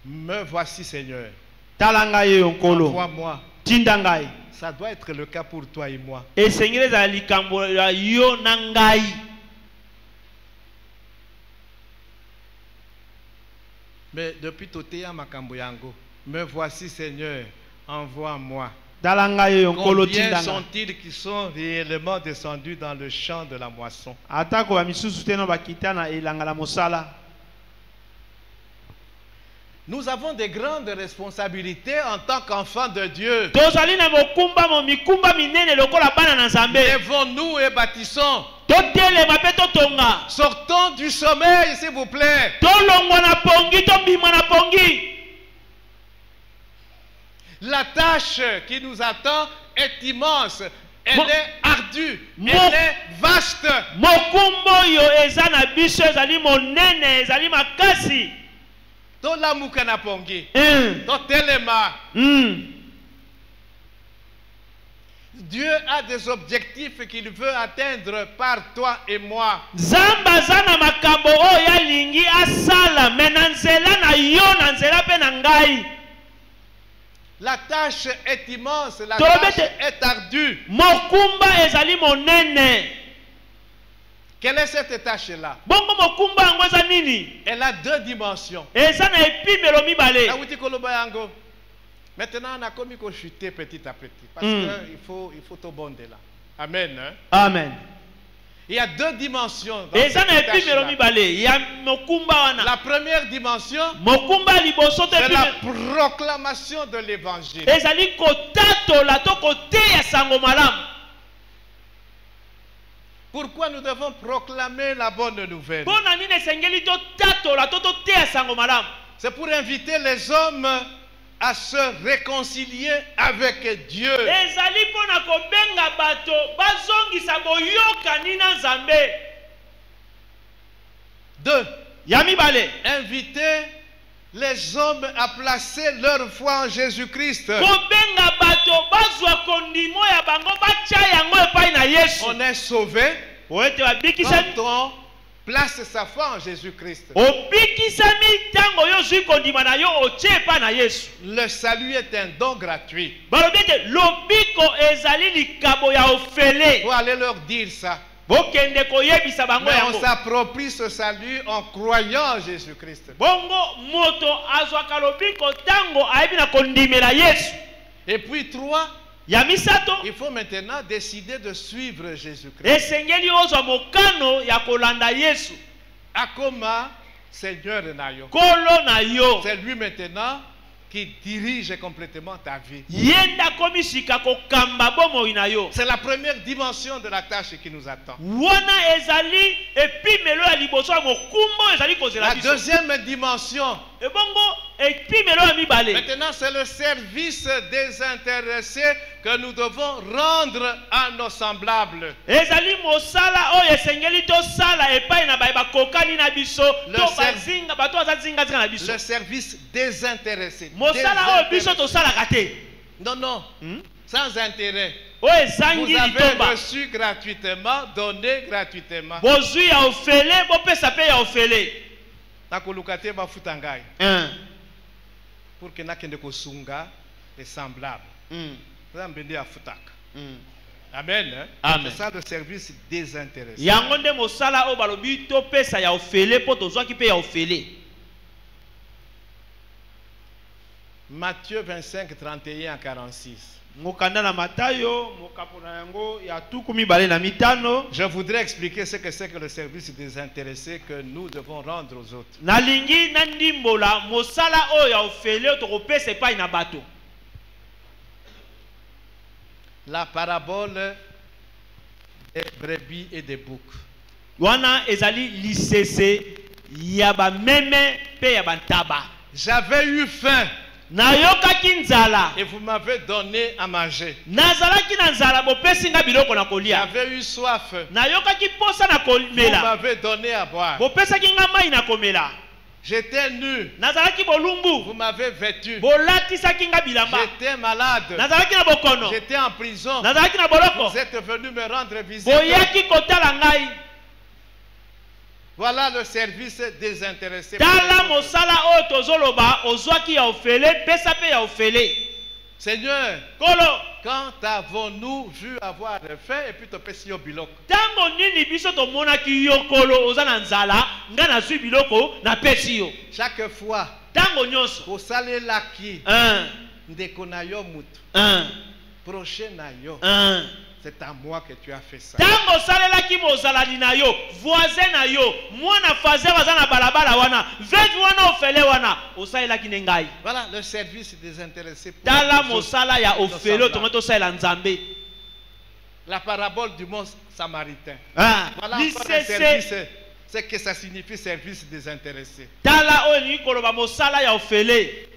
Me voici Seigneur. Envoie-moi. Ça doit être le cas pour toi et moi. Mais depuis Toteya Makambo Yango, me voici Seigneur, envoie-moi. Combien sont-ils qui sont réellement descendus dans le champ de la moisson? Nous avons des grandes responsabilités en tant qu'enfants de Dieu. Lèvons-nous et bâtissons. Sortons du sommeil, s'il vous plaît. La tâche qui nous attend est immense. Elle est ardue. Elle est vaste. Tola mukana pongi. Totelema. Dieu a des objectifs qu'il veut atteindre par toi et moi. La tâche est immense, la tâche est ardue. Quelle est cette tâche-là? Elle a 2 dimensions. Maintenant, on a commis qu'on chuter petit à petit. Parce qu'il faut tout bonder là. Amen. Hein? Amen. Il y a 2 dimensions dans cette tâche-là. La première dimension, c'est la proclamation de l'évangile. Pourquoi nous devons proclamer la bonne nouvelle? C'est pour inviter les hommes à se réconcilier avec Dieu. 2. Inviter les hommes à placer leur foi en Jésus-Christ. On est sauvé quand on place sa foi en Jésus-Christ. Le salut est un don gratuit. Il faut aller leur dire ça. Mais on s'approprie ce salut en croyant en Jésus-Christ. Et puis 3, il faut maintenant décider de suivre Jésus-Christ. Akoma Seigneur na yo. Kolo na yo. C'est lui maintenant qui dirige complètement ta vie. Yenda komisika ko kamba bomo ina yo. C'est la première dimension de la tâche qui nous attend. Wana ezali epi melo ya liboso mo kumbo ezali kozela La biso. deuxième dimension. Ebongo epi melo ya mibale. Maintenant, c'est le service désintéressé que nous devons rendre à nos semblables. Ezali mosala oyo esengeli to sala epai na ba kokani na biso to bazinga bato azazinga zinga na biso. Le service désintéressé. Mosala oyo biso to sala kate. Non, non. Sans intérêt. Oyo ezangi Vous avez litomba. reçu gratuitement, donné gratuitement. Bozui ya ofele bopesa pe ya ofele. Nakolukate bafuta ngai. Pour que nakende kosunga les semblables. Nzambe afutaka. Amen. Amen. C'est ça le service désintéressé. Yango nde mosala o balobi to pesa ya ofele po tozwaki pe ya ofele. Matthieu 25, 31 à 46. Mokanda na Matayo, mokapona yango ya tuku mibale na mitano. Je voudrais expliquer ce que c'est que le service désintéressé que nous devons rendre aux autres. Nalingi na ndimbola mosala o ya ofele to kopesa epai na bato. La parabole des brebis et des boucs. Wana ezali lisese ya ba meme pe ya bantaba. J'avais eu faim. Nayokaki nzala. Et vous m'avez donné à manger. Nazalaki na nzala bopesi nga biloko na kolia. J'avais eu soif. Nayokaki posa na Vous komela. m'avez donné à boire. Bopesaki nga mai na komela. J'étais nu. Nazalaki bolumbu. Vous m'avez vêtu. Bolatisaki nga bilamba. J'étais malade. Nazalaki na bokono. J'étais en prison. Nazalaki na boloko. Vous êtes venu me rendre visite. Boyaki kotala ngai. Voilà le service désintéressé. Tala mosala o tozoloba ozwaki ya ofele pesa pe ya ofele. Seigneur, Kolo, quand avons-nous vu avoir faim et puis te pesi yo biloko? tango nini biso tomonaki yo kolo oza na nzala nga na zwi biloko na pesi yo. Chaque fois, Tango nyonso. kosalelaki ndeko na yo mutu, prochain na yo, c'est à moi que tu as fait ça. Tango salelaki mozalani na yo, voisin na yo, mwana fazer waza na balabala wana, vetu wana ofele wana, osalelaki nengai. Voilà le service désintéressé. Tala mosala ya ofele tomato salela nzambe. La parabole du mont samaritain. Voilà Li encore un sese. service. C'est que ça signifie service désintéressé. Tala oyo ni koloba mosala ya ofele.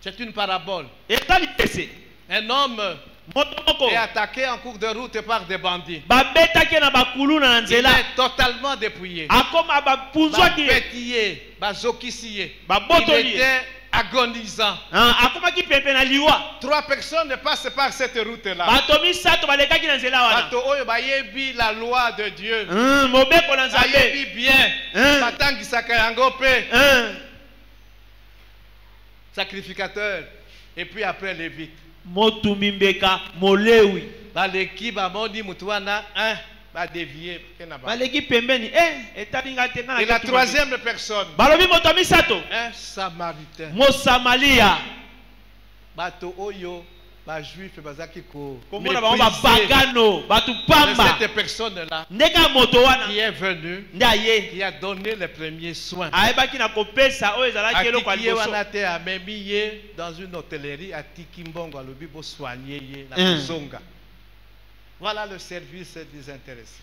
C'est une parabole. Etali pese. Un homme Motomoko. est attaqué en cours de route par des bandits. Babetaki na bakulu na Il nzela. est totalement dépouillé. Akoma bapunzwaki. Bapétillé, bazokisié. Babotoli. Il était agonisant. Akomaki pepe na liwa. 3 personnes passent par cette route-là. Bato misato balekaki na nzela wana. Bato oyo bayebi la loi de Dieu. Mobeko na nzambe. Bayebi bien. Batangisaka yango pe. Sacrificateur. Et puis après Lévite. Motumbi mbeka molewi. Baleki bamoni mutu wana ba dévier kenaba. Baleki pembeni etalinga te na. Et la troisième personne. Balobi moto misato. Un samaritain. Mosamalia. Bato oyo ba juif bazaki ko. Komona ba bagano, batu pamba. Cette personne là Ndeka moto wana. qui est venu, Ndaye. qui a donné les premiers soins. Ayebaki na kopesa oyo ezalaki eloko Atiki ye liboso. wana te amemi ye dans une hôtellerie atiki mbongo alobi bo soigner ye na kozonga. Voilà le service désintéressé.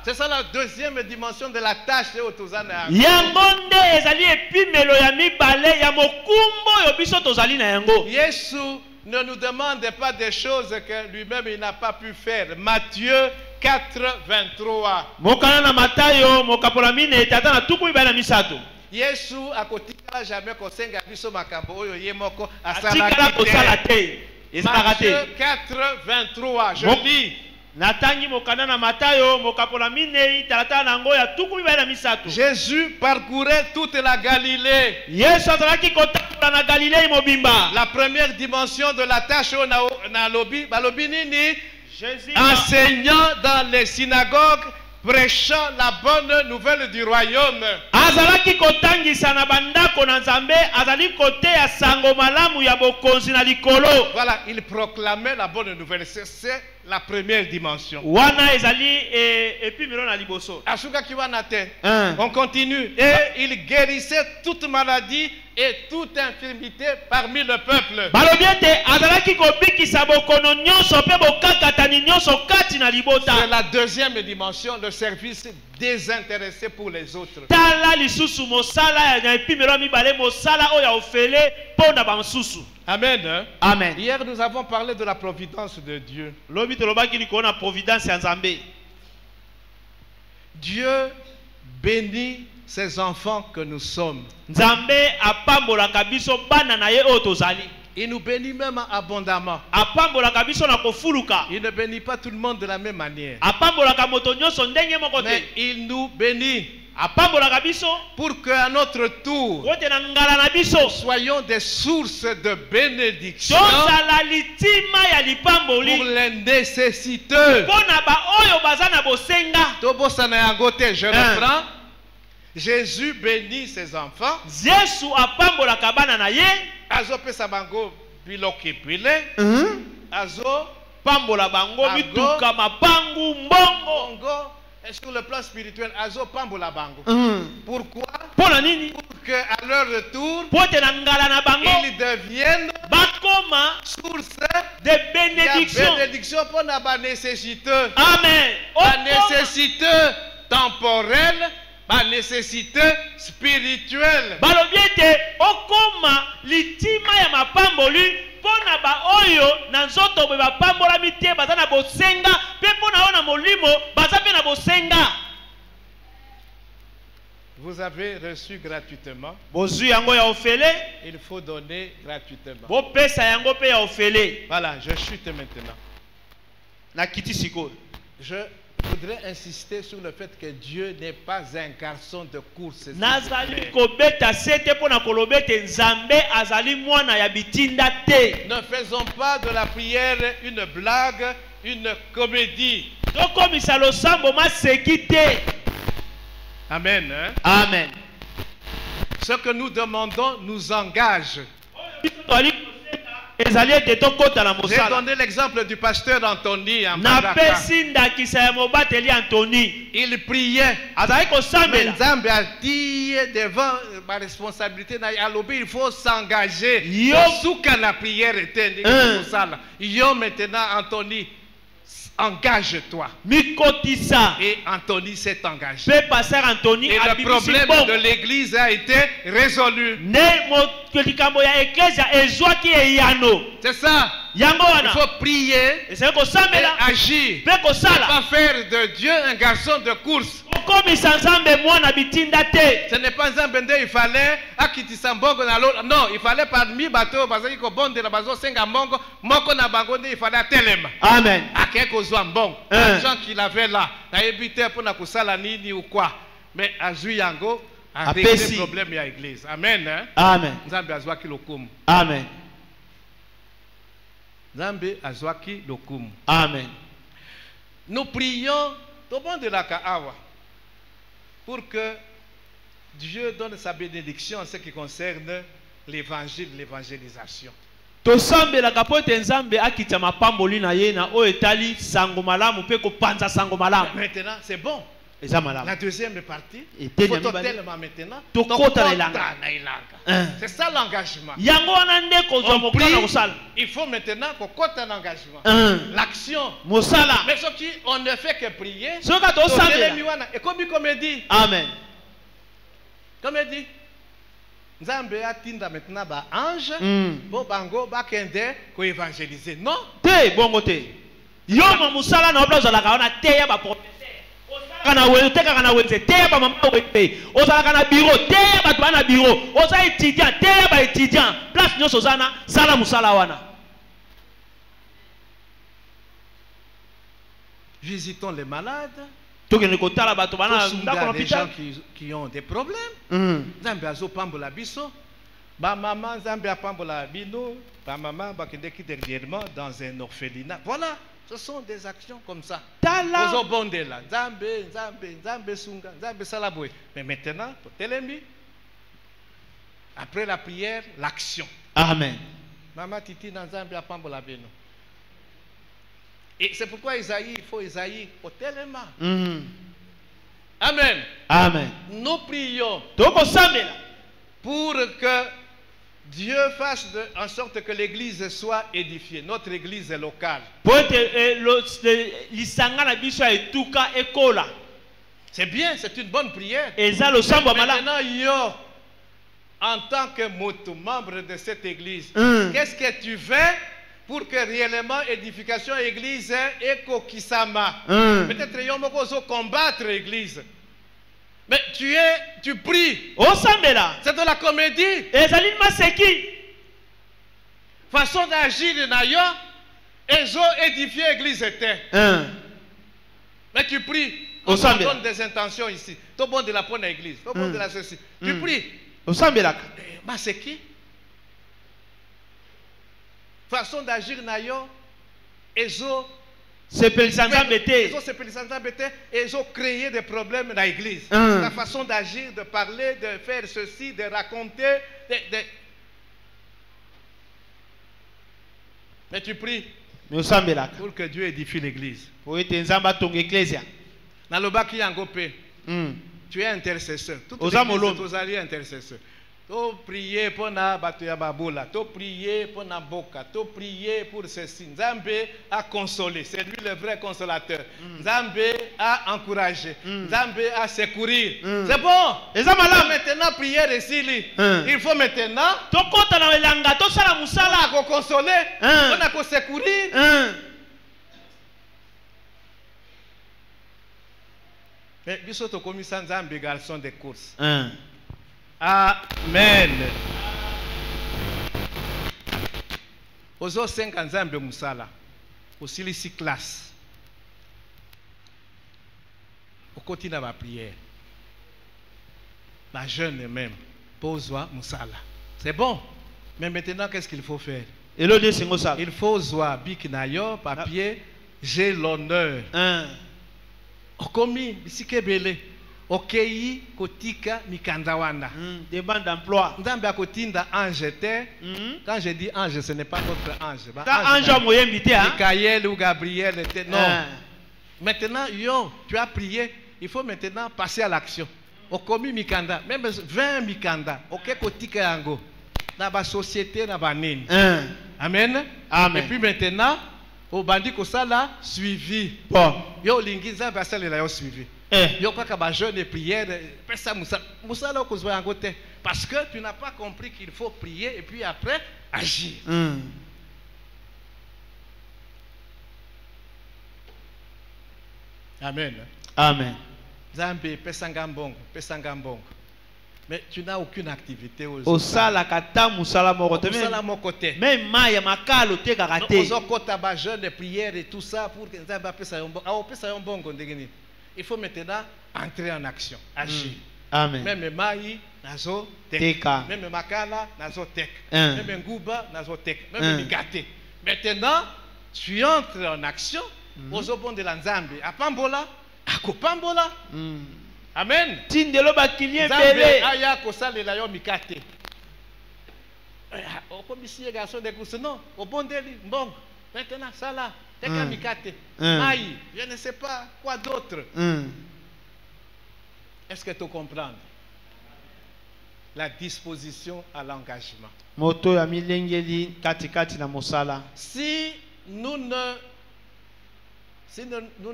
C'est ça la deuxième dimension de la tâche de Tozana. Yango nde ezali epimelo ya mibale ya mokumbo yo biso tozali na yango. Yesu ne nous demande pas des choses que lui-même il n'a pas pu faire. Matthieu 4, 23. Mokana na Matayo mokapola mine tata na tuku mibale na misato. Yesu akotikala jamais kosenga biso makambo oyo ye moko Atikala kosala te. Matthieu 4, 23. Je lis. Natangi mokana na Matayo mokapola mine tata na ngo ya tuku mibale na misato. Jésus parcourait toute la Galilée. Yesu azalaki kotambola na Galilée mobimba. La première dimension de la tâche na lobi balobi nini? Jésus enseignant dans les synagogues, prêchant la bonne nouvelle du royaume. azalaki kotangisa na bandako na Nzambe azali kote ya sango malamu ya bokonzi na likolo. Voilà, il proclamait la bonne nouvelle. C'est la première dimension. Wana ezali epimelo na liboso. Asuka kiwanate. On continue. Et il guérissait toute maladie et toute infirmité parmi le peuple. Balobiete azalaki kobikisa bokono nyonso pe bokakatani nyonso kati na libota. C'est la deuxième dimension, le service désintéressé pour les autres. Tala lisusu mosala ya epimelo mibale mosala oya ofele pona ba msusu. Amen. Hein? Amen. Hier, nous avons parlé de la providence de Dieu. Lobi tolobaki liko na providence ya Nzambe. Dieu bénit ses enfants que nous sommes. Nzambe apambolaka biso bana na ye oyo tozali. Il nous bénit même abondamment. Apambolaka biso na kofuluka. Il ne bénit pas tout le monde de la même manière. Apambolaka moto nyonso ndenge moko te. Mais il nous bénit apambolaka biso pour qu'à notre tour wote na ngala na biso soyons des sources de bénédiction tozala litima ya lipamboli pour les nécessiteux. Pona ba oyo baza na bosenga. Tobosana yango te, je reprends. Jésus bénit ses enfants. Yesu apambolaka bana na ye. Azo pesa bango biloko ebele. Azo pambola bango bituka mapangu mbongo. Et sur le plan spirituel, azo pambola bango. Pourquoi? Pour que à leur retour, ils deviennent bakoma source de bénédiction. Bénédiction pour la nécessité. Amen. La nécessité temporelle, la nécessité spirituelle. Balobiete okoma litima ya mapamboli pona ba oyo na nzoto be bapambola mitie baza na bosenga pe pona ona molimo baza pe na bosenga. Vous avez reçu gratuitement. Bozu yango ya ofele. Il faut donner gratuitement. Bo pesa yango pe ya ofele. Voilà, je chute maintenant. Na kiti siko. Je voudrais insister sur le fait que Dieu n'est pas un garçon de course. Nazali kobeta sete pona kolobete Nzambe azali mwana ya bitinda te. Ne faisons pas de la prière une blague, une comédie. Tokomisa losambo masekite. Amen. Hein? Amen. Ce que nous demandons nous engage. J'ai donné l'exemple du pasteur Anthony. Il priait. Mais Nzambe a dit devant ma responsabilité, il faut s'engager. La prière était maintenant Anthony. Engage-toi. Et Anthony s'est engagé. Et le problème de l'église a été résolu. C'est ça. Il faut prier et agir. Ne pas faire de Dieu un garçon de course. Ce n'est pas un bende, il fallait non, il fallait parmi bateau bazaki ko bonde na bazo senga mbongo moko na bangonde il fallait telema. Amen. Akeko zo mbongo. L'argent qu'il avait là, na ebité pour na kusala nini ou quoi. Mais azui yango a réglé le problème ya église. Amen. Hein? Amen. Nzambe azwaki lokumu. Amen. Nzambe azwaki lokumu. Amen. Nous prions au bon de la Kaawa pour que Dieu donne sa bénédiction en ce qui concerne l'évangile, l'évangélisation. Maintenant, c'est bon. La deuxième partie, il faut totalement maintenant. C'est ça l'engagement. On prie, il faut maintenant qu'on compte un engagement. L'action. Mais ce qui on ne fait que prier. Et comme il dit. Amen. Comme il dit. Nzambe atinda maintenant ba ange bo bango ba kende ko évangéliser. Non? Te bongo te. Yo ma musala na obla zala kaona te ya ba professeur. Kana wele te kana wele te ya ba mama wele. Ozala kana bureau te ya ba twana bureau. Oza étudiant te ya ba étudiant. Place nyoso zana sala musala wana. Visitons les malades. Les gens qui ont des problèmes. Nzambe azo pambola biso. Ba maman Nzambe a pambola bino. Ba maman ba kende ki dernièrement dans un orphelinat. Voilà. Ce sont des actions comme ça. Tala. Ozobondela. Nzambe sunga, Nzambe salaboué. Mais maintenant, telemi. Après la prière, l'action. Amen. Maman Titi Nzambe a pambola beno. Et c'est pourquoi Isaïe, il faut Isaïe au telema. Amen. Amen. Nous prions Toko sambela. pour que Dieu fasse en sorte que l'église soit édifiée, notre église locale. C'est bien, c'est une bonne prière. Maintenant, yo, en tant que membre de cette église, qu'est-ce que tu fais pour que réellement édification église et kokisama? Peut-être yo moko combattre l'église. Mais tu pries. C'est de la comédie. Façon d'agir de Nayo, ils ont édifié l'église. Mais tu pries. On te donne des intentions ici. Tout bon de la prendre à l'église. Tout bon de la ceci. Tu pries. Mais c'est qui? Façon d'agir de Nayo, ils ont. Ils ont créé des problèmes dans l'église. La façon d'agir, de parler, de faire ceci, de raconter. Mais tu pries pour que Dieu édifie l'église. Tu es intercesseur. Tous les intercesseurs. Tu prier pour na batuya babola, tu prier pour na boka, tu prier pour ceci. Nzambe a consolé, c'est lui le vrai consolateur. Nzambe a encouragé, Nzambe a secourir. C'est bon. Et ça maintenant prière ici. Il faut maintenant on a consoler, on a secourir. Mais biso to komi sa Nzambe garçon de course. Amen. Ozo 5 Nzambe musala. Osilisi classe. Au continue ma prière. La jeune même. Pose-toi musala. C'est bon. Mais maintenant, qu'est-ce qu'il faut faire? Il faut zoa bikinayo, papier. J'ai l'honneur. Okomi, bisikebele. Okeyi kotika mikandawana. Demande d'emploi. Nzambe akotinda ange te. Quand je dis ange, ce n'est pas votre ange. Ange moyen invité, hein? Michael ou Gabriel était non. Maintenant, tu as prié. Il faut maintenant passer à l'action. Okomi mikanda, même 20 mikanda. Ok kotika yango. Dans la société, dans la nini. Amen. Amen. Et puis maintenant, au bandit kosala suivi. Bon. Yo lingi Nzambe asala la yo suivi. Yo kwa ba jeune prière, pesa musala okozwa yango te parce que tu n'as pas compris qu'il faut prier et puis après agir. Amen. Amen. Nzambe pesa ngambongo. Mais tu n'as aucune activité au sala kata musala moko te. Même maya makalo te karate. Ozo kota ba jeune prière et tout ça pour que Nzambe pesa yombo. Ah pesa yombongo ndengeni. Il faut maintenant entrer en action, agir. Amen. Même Maï, nazo teka. Même Makala, nazo tek. Même Ngouba, nazo tek. Même Migate. Maintenant, tu entres en action. Aux obons de l'Anzambe. A Pambola, a Kopambola. Amen. Tindelo bakilien bele. Aya kosale la yo Mikate. Au commissaire garçon de course, non. Au bon deli, mbong. Maintenant, ça là. Maï, je ne sais pas quoi d'autre. Est-ce que tu comprends? La disposition à l'engagement. Si nous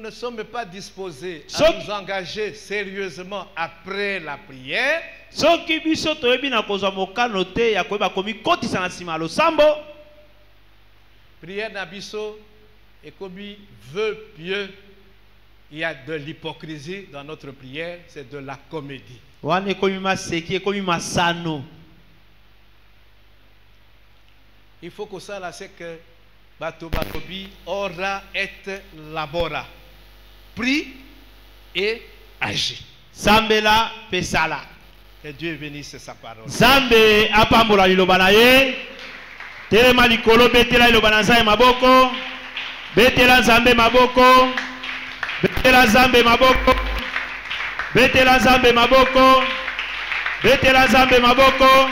ne sommes pas disposés à nous engager sérieusement après la prière, prière n'abisso et comme veut pieux, il y a de l'hypocrisie dans notre prière, c'est de la comédie. Il faut que ça là c'est que bato bakobi ora et labora. Prie et agis. Sambela pesala. Que Dieu bénisse sa parole. Zambe apambola liloba na ye. Telema likolo betela liloba na nzambe maboko. Betela Nzambe maboko. Betela Nzambe maboko. Betela Nzambe maboko. Betela Nzambe maboko.